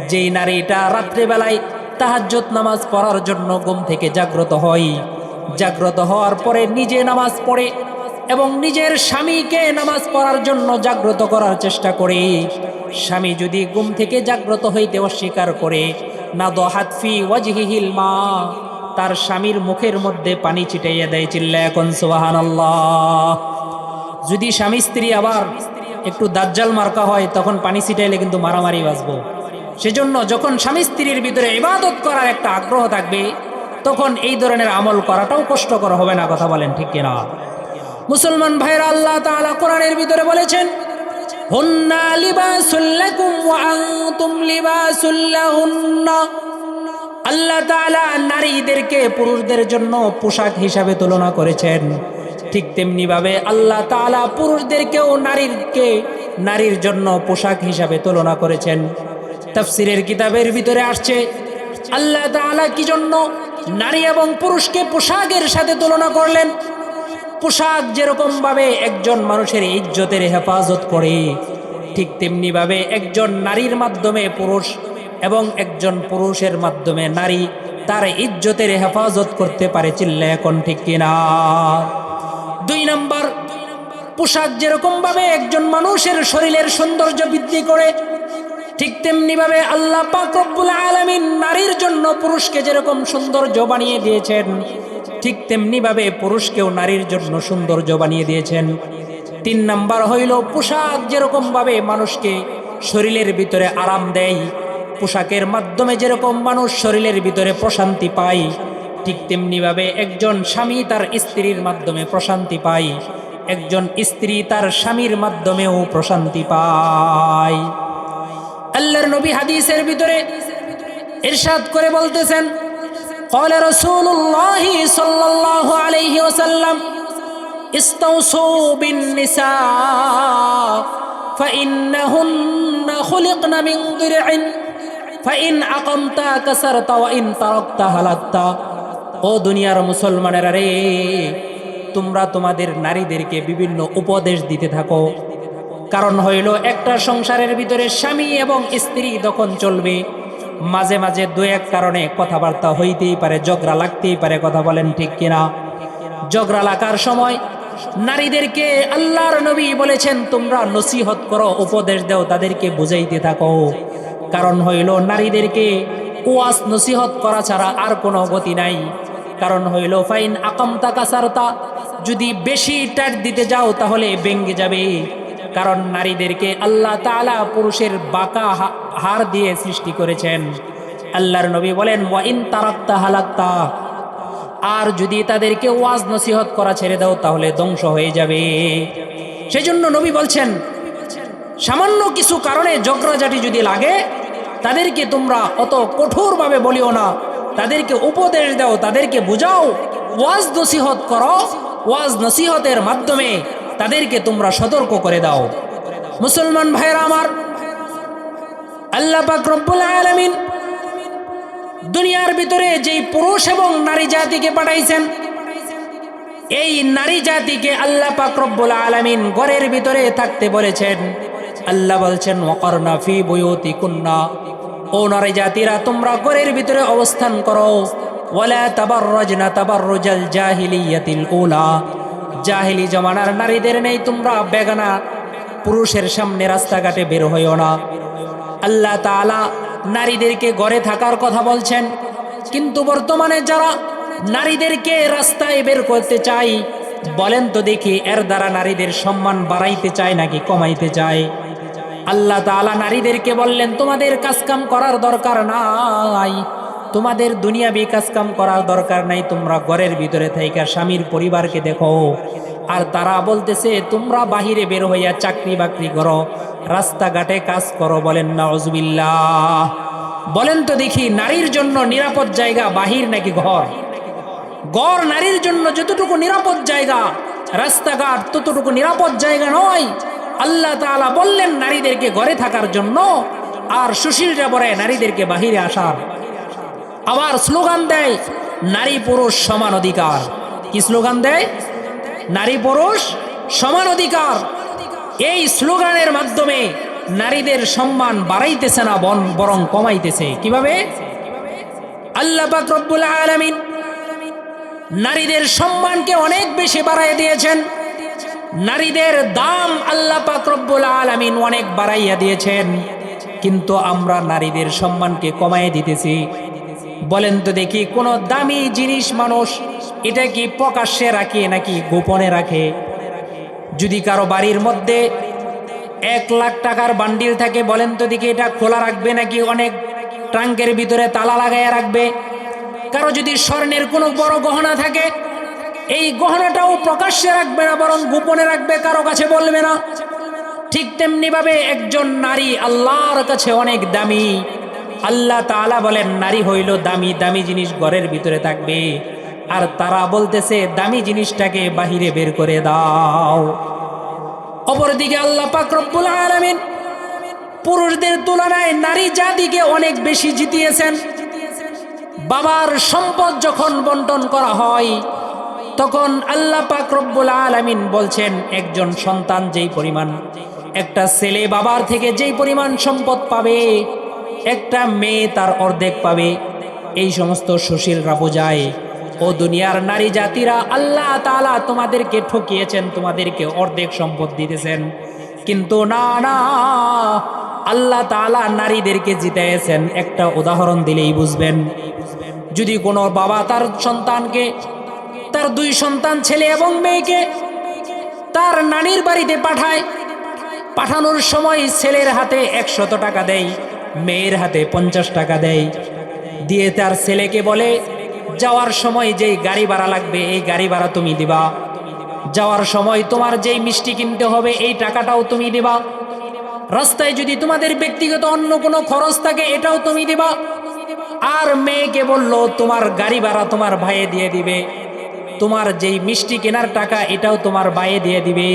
যেই নারীটা রাত্রিবেলায় তাহাজ্জুদ নামাজ পড়ার জন্য ঘুম থেকে জাগ্রত হয়। জাগ্রত হওয়ার পরে নিজে নামাজ পড়ে এবং নিজের স্বামীকে নামাজ পড়ার জন্য জাগ্রত করার চেষ্টা করে। স্বামী যদি ঘুম থেকে জাগ্রত হইতে অস্বীকার করে, নাদহাত ফি ওয়াজহিহিল মা, তার স্বামীর মুখের মধ্যে পানি ছিটাইয়া দেয়। চিল্লায়া কোন সুবহানাল্লাহ। যদি স্বামী স্ত্রী আবার একটু দাজ্জাল মার্কা হয় তখন পানি ছিটাইলে কিন্তু মারামারি বাজবো। সেজন্য যখন স্বামী স্ত্রীর ভিতরে ইবাদত করার একটা আগ্রহ থাকবে তখন এই ধরনের আমল করাটাও কষ্টকর হবে না। কথা বলেন ঠিক কিনা? মুসলমান ভাইরা, আল্লাহ তাআলা কোরআনের ভিতরে বলেছেন, হুন্না লিবাসুল লাকুম ওয়া আনতুম লিবাসুল লাহুন্না। আল্লাহ তাআলা নারীদেরকে পুরুষদের জন্য পোশাক হিসাবে তুলনা করেছেন। ঠিক তেমনি ভাবে আল্লাহ তাআলা পুরুষদেরকেও নারীর জন্য পোশাক হিসাবে তুলনা করেছেন। তাফসীরের কিতাবের ভিতরে আসছে আল্লাহ তাআলা কি জন্য নারী এবং পুরুষকে পোশাকের সাথে তুলনা করলেন। পোশাক যেরকম ভাবে একজন মানুষের ইজ্জতের হেফাজত করে, ঠিক তেমনি ভাবে একজন নারীর মাধ্যমে পুরুষ এবং একজন পুরুষের মাধ্যমে নারী তার ইজ্জতের হেফাজত করতে পারে। চিল্লায়া কোন ঠিক কিনা? 2 নাম্বার, পোশাক যেরকম ভাবে একজন মানুষের শরীরের সৌন্দর্য বৃদ্ধি করে, ঠিক তেমনি ভাবে আল্লাহ পাক রব্বুল আলামিন নারীর জন্য পুরুষকে যেরকম সৌন্দর্য বানিয়ে দিয়েছেন, ঠিক তেমনি ভাবে পুরুষকেও নারীর জন্য সৌন্দর্য বানিয়ে দিয়েছেন। 3 নাম্বার হইল, পোশাক যেরকম ভাবে মানুষকে শরীরের ভিতরে আরাম দেয়, পোশাকের মাধ্যমে যেরকম মানুষ শরীরের ভিতরে প্রশান্তি পায়, ঠিক তেমনি ভাবে একজন স্বামী তার স্ত্রীর মাধ্যমে প্রশান্তি পায়, একজন স্ত্রী তার স্বামীর মাধ্যমেও প্রশান্তি পায়। আল্লাহর নবী হাদিসের ভিতরে ইরশাদ করে বলতেছেন, قال رسول الله صلى الله عليه وسلم استوصوا بالنساء فإنهن خلقن من ضلع فإن أقمت كسرت وإن تركت هلكت। ও দুনিয়ার মুসলমানেরা রে, তোমরা তোমাদের নারীদেরকে বিভিন্ন উপদেশ দিতে থাকো। কারণ হইল একটা সংসারের ভিতরে স্বামী এবং স্ত্রী যখন চলবে, মাঝে মাঝে 2-1 কারণে কথাবার্তা হইতেই পারে, ঝগড়া লাগতেই পারে। কথা বলেন ঠিক কিনা? ঝগড়া লাগার সময় নারীদেরকে আল্লাহর নবী বলেছেন তোমরা নসিহত করো, উপদেশ দাও, তাদেরকে বুঝাইতে থাকো। কারণ হইল নারীদেরকে ওয়াজ নসিহত করা ছাড়া আর কোনো গতি নাই। কারণ হইল ফাইন আকামতা কাসারতা, যদি বেশি টাট দিতে যাও তাহলে ভেঙে যাবে। কারণ নারীদেরকে আল্লাহ তাআলা পুরুষের বাঁকা হাড় দিয়ে সৃষ্টি করেছেন। আল্লাহর নবী বলেন ওয়া ইন তারাকতা হালাকতা, আর যদি তাদেরকে ওয়াজ নসিহত করা ছেড়ে দাও তাহলে ধ্বংস হয়ে যাবে। সেজন্য নবী বলছেন সামান্য কিছু কারণে ঝগড়াঝাটি যদি লাগে, তাদেরকে তোমরা অত কঠোরভাবে বলিও না, তাদেরকে উপদেশ দাও, তাদেরকে বুঝাও, ওয়াজ নসিহত করো, ওয়াজ নসিহতের মাধ্যমে তাদেরকে তোমরা সতর্ক করে দাও। মুসলমান ভাইরা আমার, আল্লাহ পাক রব্বুল আলামিন দুনিয়ার ভিতরে যেই পুরুষ এবং নারী জাতিকে পাঠাইছেন, এই নারী জাতিকে আল্লাহ পাক রব্বুল আলামিন ঘরের ভিতরে থাকতে বলেছেন। আল্লাহ বলছেন ওয়াকারনা ফি বুয়ুতিকুন্না, ও নারী জাতিরা তোমরা ঘরের ভিতরে অবস্থান করো। ওয়ালা তাবাররাজনা তাবাররুজাল জাহিলিয়াতিল উলা, জাহিলি জমানার নারীদের নেই তোমরা বেগানা পুরুষের সামনে রাস্তাঘাটে বের হইও না। আল্লাহ তাআলা নারীদেরকে ঘরে থাকার কথা বলছেন, কিন্তু বর্তমানে যারা নারীদেরকে রাস্তায় বের করতে চায়, বলেন তো দেখি এর দ্বারা নারীদের সম্মান বাড়াইতে চায় নাকি কমাইতে চায়? আল্লাহ তাআলা নারীদেরকে বললেন তোমাদের কাজকাম করার দরকার নাই, তোমাদের দুনিয়াবি কাজকাম করার দরকার নাই, তোমরা ঘরের ভিতরে থাইকা স্বামীর পরিবারকে দেখো। আর তারা বলতেছে তোমরা বাহিরে বের হইয়া চাকরি বাকরি করো, রাস্তাঘাটে কাজ করো। বলেন নাউজুবিল্লাহ। বলেন তো দেখি নারীর জন্য নিরাপদ জায়গা বাহির নাকি ঘর? ঘর নারীর জন্য যতটুকু নিরাপদ জায়গা, রাস্তাঘাট ততটুকু নিরাপদ জায়গা নয়। আল্লাহ তাআলা বললেন নারীদেরকে ঘরে থাকার জন্য, আর সুশীলরা বলে নারীদেরকে বাহিরে আসার। আবার স্লোগান দেয় নারী পুরুষ সমান অধিকার। কি স্লোগান দেয়? নারী পুরুষ সমান অধিকার। এই স্লোগানের মাধ্যমে নারীদের সম্মান বাড়াইতেছে না, বরং কমাইতেছে। কিভাবে? আল্লাহ পাক রব্বুল আলামিন নারীদের সম্মানকে অনেক বেশি বাড়াইয়া দিয়েছেন। নারীদের দাম আল্লাহ পাক রব্বুল আলামিন অনেক বাড়াইয়া দিয়েছেন, কিন্তু আমরা নারীদের সম্মানকে কমাইয়া দিতেছি। বলেন তো দেখি কোন দামি জিনিস মানুষ এটা কি প্রকাশ্যে রাখে নাকি গোপনে রাখে? যদি কারো বাড়ির মধ্যে 1 লাখ টাকার বান্ডিল থাকে, বলেন তো দেখি এটা খোলা রাখবে নাকি অনেক ট্রাঙ্কের ভিতরে তালা লাগাইয়া রাখবে? কারো যদি স্বর্ণের কোনো বড় গহনা থাকে, এই গহনাটাও প্রকাশ্যে রাখবে না, বরং গোপনে রাখবে, কারো কাছে বলবে না। ঠিক তেমনি ভাবে একজন নারী আল্লাহর কাছে অনেক দামি। আল্লাহ তাআলা বলেন নারী হইল দামি, দামি জিনিস ঘরের ভিতরে থাকবে, আর তারা বলতেছে দামি জিনিসটাকে বাহিরে বের করে দাও। অপরদিকে আল্লাহ পাক রব্বুল আলামিন পুরুষদের তুলনায় নারী জাতিকে অনেক বেশি জিতিয়েছেন। বাবার সম্পদ যখন বন্টন করা হয়, তখন আল্লাহ পাক রব্বুল আলামিন বলছেন একজন সন্তান যেই পরিমাণ, একটা ছেলে বাবার থেকে যেই পরিমাণ সম্পদ পাবে, একটা মেয়ে তার অর্ধেক পাবে। এই সমস্ত সুশীলরা বোঝায় ও দুনিয়ার নারী জাতিরা, আল্লাহ তাআলা তোমাদেরকে ঠকিয়েছেন, তোমাদেরকে অর্ধেক সম্পদ দিতেছেন। কিন্তু না না, আল্লাহ তাআলা নারীদেরকে জিতাইয়েছেন। একটা উদাহরণ দিলেই বুঝবেন। যদি কোনো বাবা তার সন্তানকে, তার 2 সন্তান ছেলে এবং মেয়েকে তার নানির বাড়িতে পাঠায়, পাঠানোর সময় ছেলের হাতে 100 টাকা দেয়, মেয়ের হাতে 50 টাকা দেয়, দিয়ে তার ছেলেকে বলে যাওয়ার সময় যেই গাড়ি ভাড়া লাগবে এই গাড়ি ভাড়া তুমি দিবা, যাওয়ার সময় তোমার যেই মিষ্টি কিনতে হবে এই টাকাটাও তুমি দিবা, রাস্তায় যদি তোমাদের ব্যক্তিগত অন্য কোনো খরচ থাকে এটাও তুমি দিবা। আর মেয়েকে বলল তোমার গাড়ি ভাড়া তোমার ভাইয়ে দিয়ে দিবে, তোমার যেই মিষ্টি কেনার টাকা এটাও তোমার ভাইয়ে দিয়ে দিবে।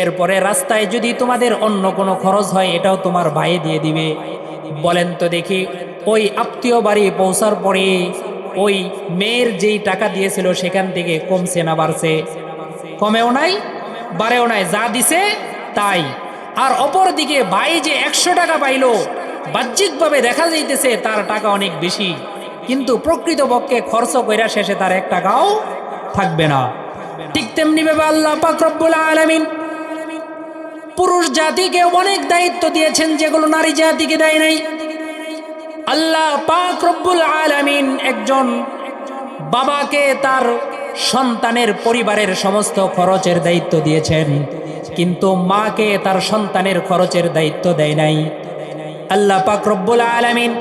এরপরে রাস্তায় যদি তোমাদের অন্য কোনো খরচ হয় এটাও তোমার ভাইয়ে দিয়ে দিবে। বলেন তো দেখি ওই আত্মীয় বাড়ি পৌঁছার পরে ওই মেয়ের যেই টাকা দিয়েছিল সেখান থেকে কমছে না বাড়ছে? কমেও নাই, বাড়েও নাই, যা দিছে তাই। আর অপর দিকে ভাই যে 100 টাকা পাইলো, বাহ্যিকভাবে দেখা যাইতেছে তার টাকা অনেক বেশি, কিন্তু প্রকৃতপক্ষে খরচ কইরা শেষে তার 1 টাকাও থাকবে না। ঠিক তেমনি ভাবে আল্লাহ পাক রব্বুল আলামিন পুরুষ জাতিকে অনেক দায়িত্ব দিয়েছেন যেগুলো নারী জাতিকে দেয় নাই। আল্লাহ পাক রব্বুল আলামিন একজন বাবাকে তার সন্তানের পরিবারের সমস্ত খরচের দায়িত্ব দিয়েছেন, কিন্তু মাকে তার সন্তানের খরচের দায়িত্ব দেয় নাই। আল্লাহ পাক রব্বুল আলামিন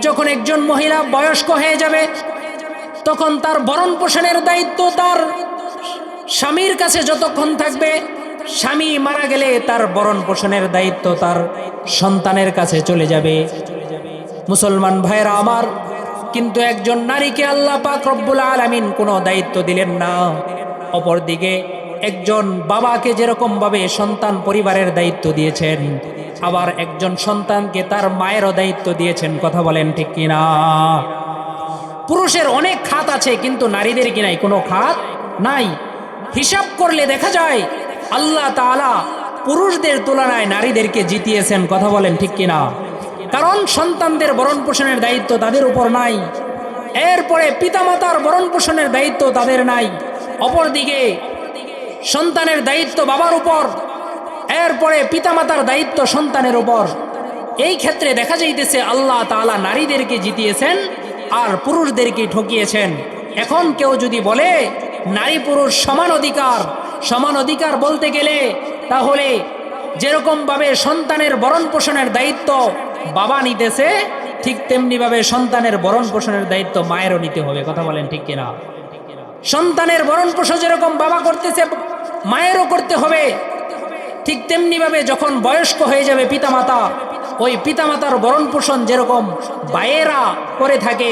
যখন একজন মহিলা বয়স্ক হয়ে যাবে, তখন তার ভরণ পোষণের দায়িত্ব তার স্বামীর কাছে যতক্ষণ থাকবে, স্বামী মারা গেলে তার ভরণ পোষণের দায়িত্ব তার সন্তানের কাছে চলে যাবে। মুসলমান ভাইরা আমার, কিন্তু একজন নারীকে আল্লাহ পাক রব্বুল আলামিন কোনো দায়িত্ব দিলেন না। অপরদিকে একজন বাবাকে যেরকম ভাবে সন্তান পরিবারের দায়িত্ব দিয়েছেন, আবার একজন সন্তানকে তার মায়েরও দায়িত্ব দিয়েছেন। কথা বলেন ঠিক কিনা? পুরুষের অনেক খাত আছে, কিন্তু নারীদের কি নাই? কোনো খাত নাই। হিসাব করলে দেখা যায় আল্লাহ তাআলা পুরুষদের তুলনায় নারীদেরকে জিতিয়েছেন। কথা বলেন ঠিক কিনা? কারণ সন্তানদের ভরণ পোষণের দায়িত্ব তাদের উপর নাই, এরপরে পিতামাতার ভরণ পোষণের দায়িত্ব তাদের নাই, অপরদিকে সন্তানের দায়িত্ব বাবার উপর, এরপরে পিতামাতার দায়িত্ব সন্তানের উপর। এই ক্ষেত্রে দেখা যাইতেছে আল্লাহ তাআলা নারীদেরকে জিতিয়েছেন আর পুরুষদেরকে ঠকিয়েছেন। এখন কেউ যদি বলে নারী পুরুষ সমান অধিকার, সমান অধিকার বলতে গেলে তাহলে যেরকম ভাবে সন্তানের ভরণ পোষণের দায়িত্ব বাবা নিতেছে, ঠিক তেমনি ভাবে সন্তানের ভরণ পোষণের দায়িত্ব মায়েরও নিতে হবে। কথা বলেন ঠিক কিনা? সন্তানের ভরণ পোষণ যেরকম বাবা করতেছে মায়েরও করতে হবে। ঠিক তেমনি ভাবে যখন বয়স্ক হয়ে যাবে পিতামাতা, ওই পিতামাতার ভরণ পোষণ যেরকম ভাইয়েরা করে থাকে,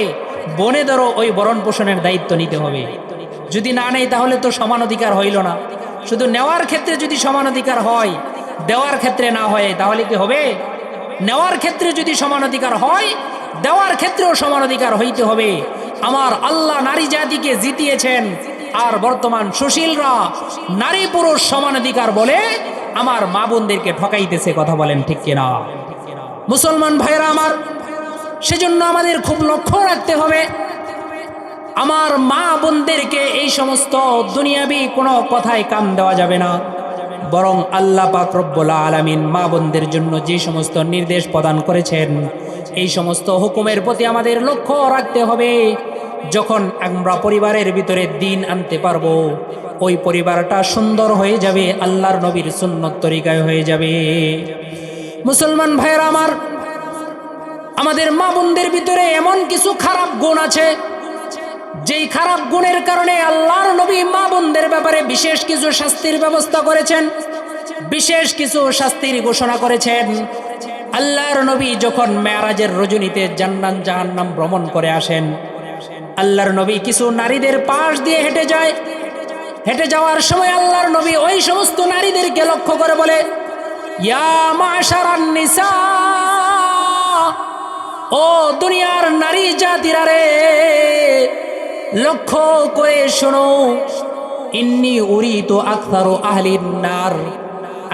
বোনেদেরও ওই ভরণ পোষণের দায়িত্ব নিতে হবে। যদি না নেই তাহলে তো সমান অধিকার হইল না। শুধু নেওয়ার ক্ষেত্রে যদি সমান অধিকার হয়, দেওয়ার ক্ষেত্রে না হয়, তাহলে কি হবে? নেওয়ার ক্ষেত্রে যদি সমান অধিকার হয়, দেওয়ার ক্ষেত্রেও সমান অধিকার হইতে হবে। আমার আল্লাহ নারী জাতিকে জিতিয়েছেন, আর বর্তমান সুশীলরা নারী পুরুষ সমান অধিকার বলে আমার মা বোনদেরকে ঠকাইতেছে। কথা বলেন ঠিক কিনা? মুসলমান ভাইরা আমার, সেজন্য আমাদের খুব লক্ষ্য রাখতে হবে, আমার মা বোনদেরকে এই সমস্ত দুনিয়াবি কোনো কথায় কান দেওয়া যাবে না। বরং আল্লাহ পাক রব্বুল আলামিন মা বোনদের জন্য যে সমস্ত নির্দেশ প্রদান করেছেন, এই সমস্ত হুকুমের প্রতি আমাদের লক্ষ্য রাখতে হবে। যখন আমরা পরিবারের ভিতরে দ্বীন আনতে পারবো, ওই পরিবারটা সুন্দর হয়ে যাবে, আল্লাহর নবীর সুন্নত তরিকায় হয়ে যাবে। মুসলমান ভাইয়েরা আমার, আমাদের মা বোনদের ভিতরে এমন কিছু খারাপ গুণ আছে, যেই খারাপ গুণের কারণে আল্লাহর নবী মা বোনদের ব্যাপারে বিশেষ কিছু শাস্তির ব্যবস্থা করেছেন, বিশেষ কিছু শাস্তির ঘোষণা করেছেন। আল্লাহর নবী যখন মেরাজের রজনীতে জান্নাত জাহান্নাম ভ্রমণ করে আসেন, আল্লাহর নবী কিছু নারীদের পাশ দিয়ে হেঁটে যায়। হেঁটে যাওয়ার সময় আল্লাহর নবী ওই সমস্ত নারীদেরকে লক্ষ্য করে বলে, ইয়া মাশারান নিসা, ও দুনিয়ার নারী জাতিরা রে, লক্ষ্য করে শোনো, ইন্নী উরিতু আকসারু আহলিন নার,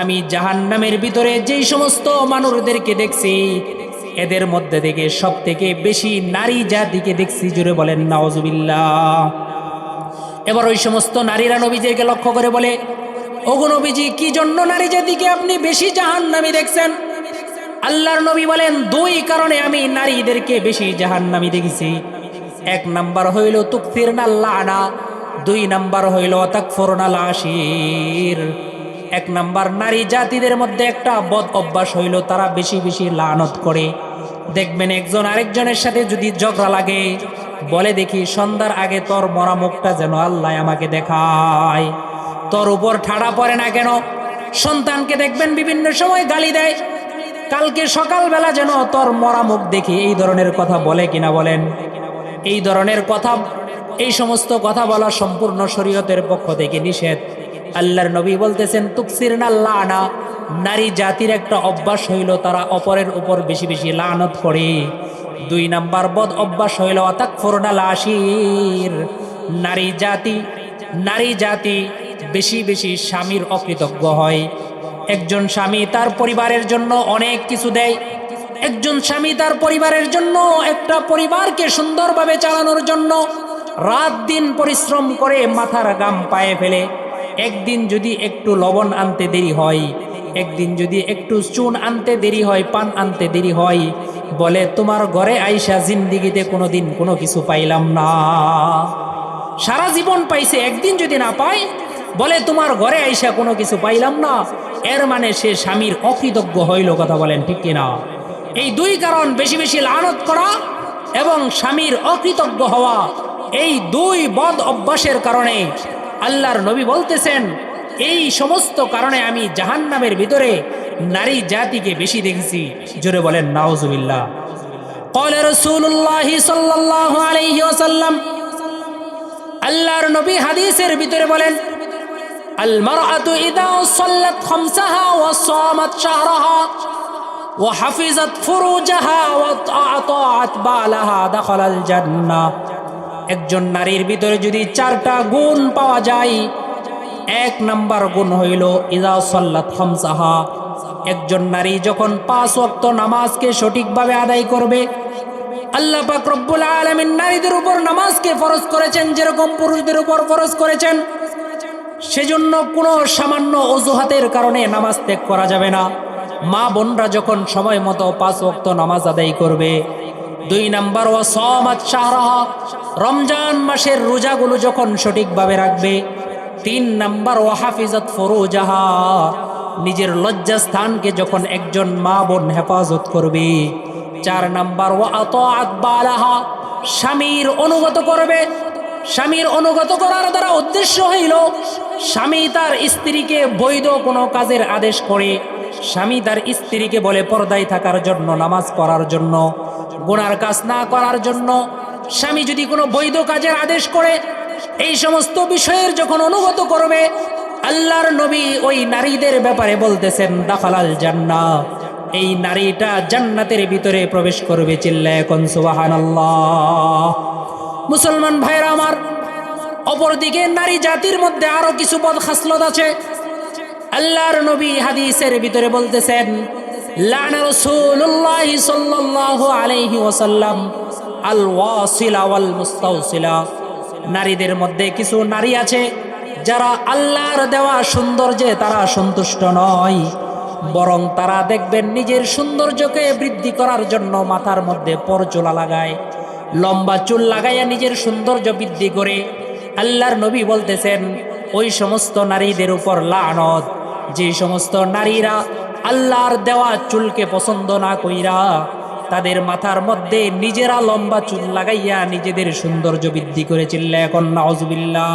আমি জাহান্নামের ভিতরে যেই সমস্ত মানুষদেরকে দেখছি, এদের মধ্যে থেকে সব থেকে বেশি নারী জাতিকে দেখছি। জুড়ে বলেন নাউজুবিল্লাহ। এবার ওই সমস্ত নারীরা নবীজিকে লক্ষ্য করে বলে, ওগো নবীজি, কি জন্য নারী জাতিকে আপনি বেশি জাহান্নামী দেখছেন? আল্লাহর নবী বলেন, দুই কারণে আমি নারীদেরকে বেশি জাহান্নামী দেখেছি। এক নাম্বার হইল তুকফিরনাল লানা, দুই নাম্বার হইল তাকফুরনাল আশির। এক নাম্বার, নারী জাতিদের মধ্যে একটা বদ অভ্যাস হইল তারা বেশি বেশি লানত করে। দেখবেন একজন আরেকজনের সাথে যদি ঝগড়া লাগে, বলে দেখি সন্ধ্যার আগে তোর মরা মুখটা যেন আল্লাহ আমাকে দেখায়, তোর উপর ঠাড়া পড়ে না কেন। সন্তানকে দেখবেন বিভিন্ন সময় গালি দেয়, কালকে সকালবেলা যেন তোর মরা মুখ দেখি, এই ধরনের কথা বলে কিনা বলেন? এই ধরনের কথা, এই সমস্ত কথা বলা সম্পূর্ণ শরীয়তের পক্ষ থেকে নিষেধ। আল্লাহর নবী বলতেছেন তুকসিরনাল লানা, নারী জাতির একটা অভ্যাস হইল তারা অপরের উপর বেশি বেশি লানত করে। দুই নাম্বার বদ অভ্যাস হইল তাকফুরনাল আশির, নারী জাতি বেশি বেশি স্বামীর অকৃতজ্ঞ হয়। একজন স্বামী তার পরিবারের জন্য অনেক কিছু দেয়, একজন স্বামী তার পরিবারের জন্য, একটা পরিবারকে সুন্দরভাবে চালানোর জন্য রাত দিন পরিশ্রম করে মাথার ঘাম পায়ে ফেলে। একদিন যদি একটু লবণ আনতে দেরি হয়, একদিন যদি একটু চুন আনতে দেরি হয়, পান আনতে দেরি হয়, বলে তোমার ঘরে আইসা জিন্দিগিতে কোনোদিন কোনো কিছু পাইলাম না। সারা জীবন পাইছে, একদিন যদি না পায়, বলে তোমার ঘরে আইসা কোনো কিছু পাইলাম না। এর মানে সে স্বামীর অকৃতজ্ঞ হইল। কথা বলেন ঠিক কিনা? এই দুই কারণ, বেশি বেশি লানত করা এবং স্বামীর অকৃতজ্ঞ হওয়া, এই দুই বদ অভ্যাসের কারণে আল্লাহর নবী বলতেছেন এই সমস্ত কারণে আমি জাহান্নামের ভিতরে নারী জাতিকে বেশি দেখেছি। জোরে বলেন নাউজুবিল্লাহ। قال رسول الله صلى الله عليه وسلم, আল্লাহর নবী হাদিসের ভিতরে বলেন, আল মারআতু ইযা সাল্লাত খামসাহা ওয়া সামাত শাহরাহা ওয়া হাফিজাত ফুরুজাহা ওয়া আতাআত বালাহা দাখালাল জান্নাহ। একজন নারীর ভিতরে যদি চারটা গুণ পাওয়া যায়, এক নাম্বার গুণ হইল ইযা সাল্লাত খামসাহা, একজন নারী যখন 5 ওয়াক্ত নামাজকে সঠিকভাবে আদায় করবে। আল্লাহ পাক রব্বুল আলামিন নারীদের উপর নামাজকে ফরজ করেছেন যেরকম পুরুষদের উপর ফরজ করেছেন, সেজন্য কোনো সামান্য অজুহাতের কারণে নামাজ ত্যাগ করা যাবে না। মা বোনরা যখন সময় মতো 5 ওয়াক্ত নামাজ আদায় করবে। 2 নাম্বার ওয়া সামাত শাহরাহা, রমজান মাসের রোজাগুলো যখন সঠিকভাবে রাখবে। 3 নাম্বার ওয়া হাফিজাত ফুরুজাহা, নিজের লজ্জাস্থানকে যখন একজন মা বোন হেফাজত করবে। 4 নাম্বার ওয়া আতাআত বালাহা, স্বামীর অনুগত করবে। স্বামীর অনুগত করার দ্বারা উদ্দেশ্য হইল স্বামী তার স্ত্রীকে বৈধ কোনো কাজের আদেশ করে, স্বামী তার স্ত্রীকে বলে পর্দায় থাকার জন্য, নামাজ পড়ার জন্য, গুনার কাজ না করার জন্য। স্বামী যদি কোনো বৈধ কাজের আদেশ করে, এই সমস্ত বিষয়ের যখন অনুগত করবে, আল্লাহর নবী ওই নারীদের ব্যাপারে বলতেছেন দাখালাল জান্নাহ, এই নারীটা জান্নাতের ভিতরে প্রবেশ করবে। চিল্লায়ে কোন সুবহানাল্লাহ। মুসলমান ভাইরা আমার, অপরদিকে নারী জাতির মধ্যে আরো কিছু বদখাসলত আছে। আল্লাহর নবী হাদিসের ভিতরে বলতেছেন, লানা রাসূলুল্লাহি সাল্লাল্লাহু আলাইহি ওয়াসাল্লাম আল ওয়াসিলা ওয়াল মুস্তাওসিলা, নারীদের মধ্যে কিছু নারী আছে যারা আল্লাহর দেওয়া সৌন্দর্যে তারা সন্তুষ্ট নয়, বরং তারা দেখবেন নিজের সৌন্দর্যকে বৃদ্ধি করার জন্য মাথার মধ্যে পরচুলা লাগায়, লম্বা চুল লাগাইয়া নিজের সৌন্দর্য বৃদ্ধি করে। আল্লাহর নবী বলতেছেন, ওই সমস্ত নারীদের উপর লানত, যে সমস্ত নারীরা আল্লাহর দেওয়া চুলকে পছন্দ না কইরা তাদের মাথার মধ্যে নিজেরা লম্বা চুল লাগাইয়া নিজেদের সৌন্দর্য বৃদ্ধি করে। চিল্লায়ে এখন নাউজুবিল্লাহ।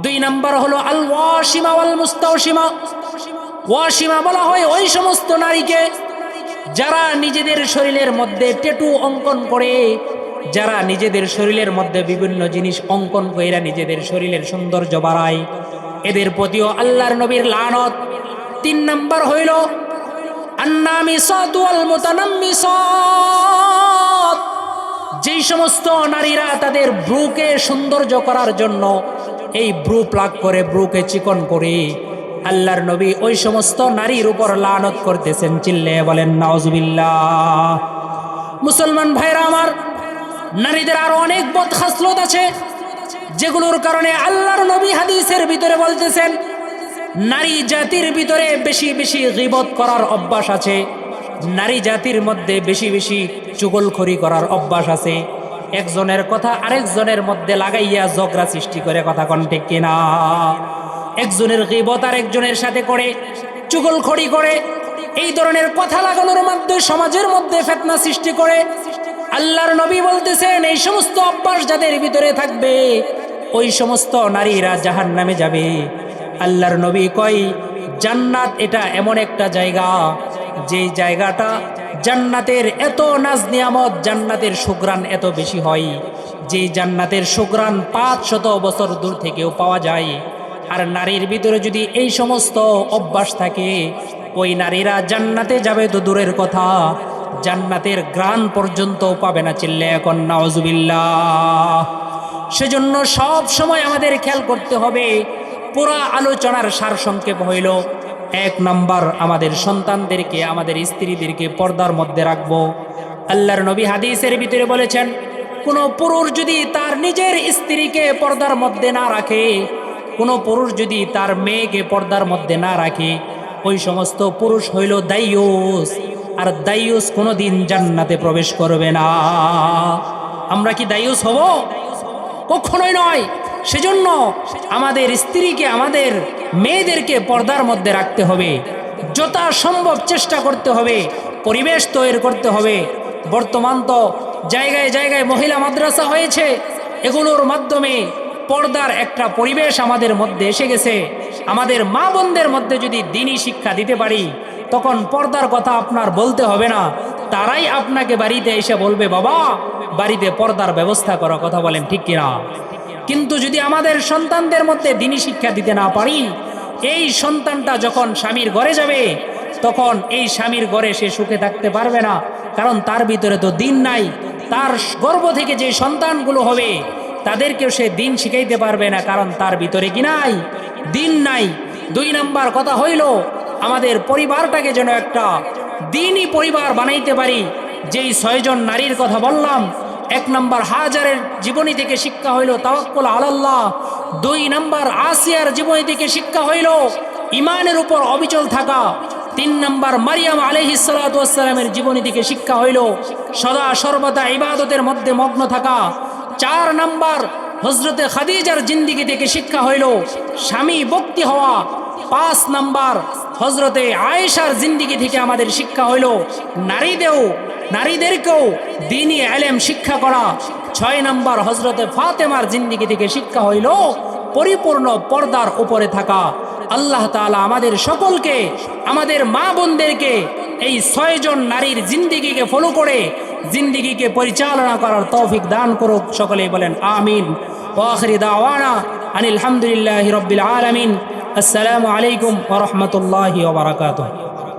2 নাম্বার হলো আল ওয়াশিমা ওয়াল মুস্তাওশিমা। ওয়াশিমা বলা হয় ওই সমস্ত নারীকে যারা নিজেদের শরীরের মধ্যে ট্যাটু অঙ্কন করে, যারা নিজেদের শরীরের মধ্যে বিভিন্ন জিনিস অঙ্কন কইরা নিজেদের শরীরের সৌন্দর্য বাড়ায়, এদের প্রতিও আল্লাহর নবীর লানত। 3 নাম্বার হইল আন্নামিসাত ওয়াল মুতানাম্মিসাত, যেই সমস্ত নারীরা তাদের ব্রুকে সৌন্দর্য করার জন্য এই ব্রু প্লাগ করে, ব্রুকে চিকন করে, আল্লাহর নবী ওই সমস্ত নারীর উপর লানত করতেছেন। চিল্লায়ে বলেন নাউজুবিল্লাহ। মুসলমান ভাইরা আমার, নারীদের আরো অনেক বদখাসলত আছে যেগুলোর কারণে আল্লাহর নবী হাদিসের ভিতরে বলতেছেন, নারী জাতির ভিতরে বেশি বেশি গীবত করার অভ্যাস আছে, নারী জাতির মধ্যে বেশি বেশি চুগলখড়ি করার অভ্যাস আছে। একজনের কথা আরেকজনের মধ্যে লাগাইয়া ঝগড়া সৃষ্টি করে, কথা কোন ঠিক কিনা? একজনের গীবত আরেকজনের সাথে করে, চুগলখড়ি করে, এই ধরনের কথা লাগানোর মাধ্যমে সমাজের মধ্যে ফিতনা সৃষ্টি করে। আল্লাহর নবী বলতেছেন, এই সমস্ত অভ্যাস যাদের ভিতরে থাকবে ওই সমস্ত নারীরা জাহান্নামে যাবে। আল্লাহর নবী কয়, জান্নাত এটা এমন একটা জায়গা, যে জায়গাটা জান্নাতের এত নাজ নিয়ামত, জান্নাতের সুঘ্রাণ এত বেশি হয়, যে জান্নাতের সুঘ্রাণ 500 বছর দূর থেকেও পাওয়া যায়। আর নারীর ভিতরে যদি এই সমস্ত অভ্যাস থাকে, ওই নারীরা জান্নাতে যাবে তো দূরের কথা, জান্নাতের ঘ্রাণ পর্যন্ত পাবে না। চিল্লায়ে এখন নাউজুবিল্লাহ। সেজন্য সব সময় আমাদের খেয়াল করতে হবে। পুরা আলোচনার সারসংক্ষেপ হইল, 1 নাম্বার, আমাদের সন্তানদেরকে, আমাদের স্ত্রীদেরকে পর্দার মধ্যে রাখবো। আল্লাহর নবী হাদিসের ভিতরে বলেছেন, কোনো পুরুষ যদি তার নিজের স্ত্রীকে পর্দার মধ্যে না রাখে, কোনো পুরুষ যদি তার মেয়েকে পর্দার মধ্যে না রাখে, ওই সমস্ত পুরুষ হইল দাইয়ুস, আর দাইয়ুস কোনোদিন জান্নাতে প্রবেশ করবে না। আমরা কি দাইয়ুস হব? কখনোই নয়। সেজন্য আমাদের স্ত্রীকে, আমাদের মেয়েদেরকে পর্দার মধ্যে রাখতে হবে, যথা সম্ভব চেষ্টা করতে হবে, পরিবেশ তৈরি করতে হবে। বর্তমান তো জায়গায় জায়গায় মহিলা মাদ্রাসা হয়েছে, এগুলোর মাধ্যমে পর্দার একটা পরিবেশ আমাদের মধ্যে এসে গেছে। আমাদের মা বোনদের মধ্যে যদি দ্বীনি শিক্ষা দিতে পারি, তখন পর্দার কথা আপনার বলতে হবে না, তারাই আপনাকে বাড়িতে এসে বলবে, বাবা বাড়িতে পর্দার ব্যবস্থা করার কথা বলেন, ঠিক কিনা? কিন্তু যদি আমাদের সন্তানদের মধ্যে দ্বীনি শিক্ষা দিতে না পারি, এই সন্তানটা যখন স্বামীর ঘরে যাবে, তখন এই স্বামীর ঘরে সে সুখে থাকতে পারবে না, কারণ তার ভিতরে তো দ্বীন নাই। তার গর্ভ থেকে যে সন্তানগুলো হবে তাদেরকেও সে দ্বীন শিখাইতে পারবে না, কারণ তার ভিতরে কি নাই? দ্বীন নাই। 2 নাম্বার কথা হইল, আমাদের পরিবারটাকে যেন একটা দ্বীনি পরিবার বানাইতে পারি। যেই 6 জন নারীর কথা বললাম, 1 নাম্বার হাজারের জীবনী থেকে শিক্ষা হইল তাওয়াক্কুল আলাল্লাহ। 2 নাম্বার আসিয়ার জীবনী থেকে শিক্ষা হইল ইমানের উপর অবিচল থাকা। 3 নাম্বার মারিয়াম আলাইহিস সালাতু ওয়াস সালামের জীবনী থেকে শিক্ষা হইল সদা সর্বদা ইবাদতের মধ্যে মগ্ন থাকা। 4 নাম্বার হযরতে খাদিজার জিন্দেগি থেকে শিক্ষা হইল স্বামী ভক্তি হওয়া। 5 নাম্বার হযরতে আয়েশার জিন্দেগি থেকে আমাদের শিক্ষা হইল নারীদেরকেও দ্বীনি ইলম শিক্ষা করা। 6 নাম্বার হযরতে ফাতেমার জিন্দেগি থেকে শিক্ষা হইল পরিপূর্ণ পর্দার উপরে থাকা। আল্লাহ তাআলা আমাদের সকলকে, আমাদের মা বোনদেরকে এই 6 জন নারীর জিন্দেগিকে ফলো করে জিন্দেগিকে পরিচালনা করার তৌফিক দান করুক। সকলেই বলেন আমিন। ওয়া আখিরি দাওয়ানা আনিল হামদুলিল্লাহি রাব্বিল আলামিন। আসসালামু আলাইকুম ওয়া রাহমাতুল্লাহি ওয়া বারাকাতুহু।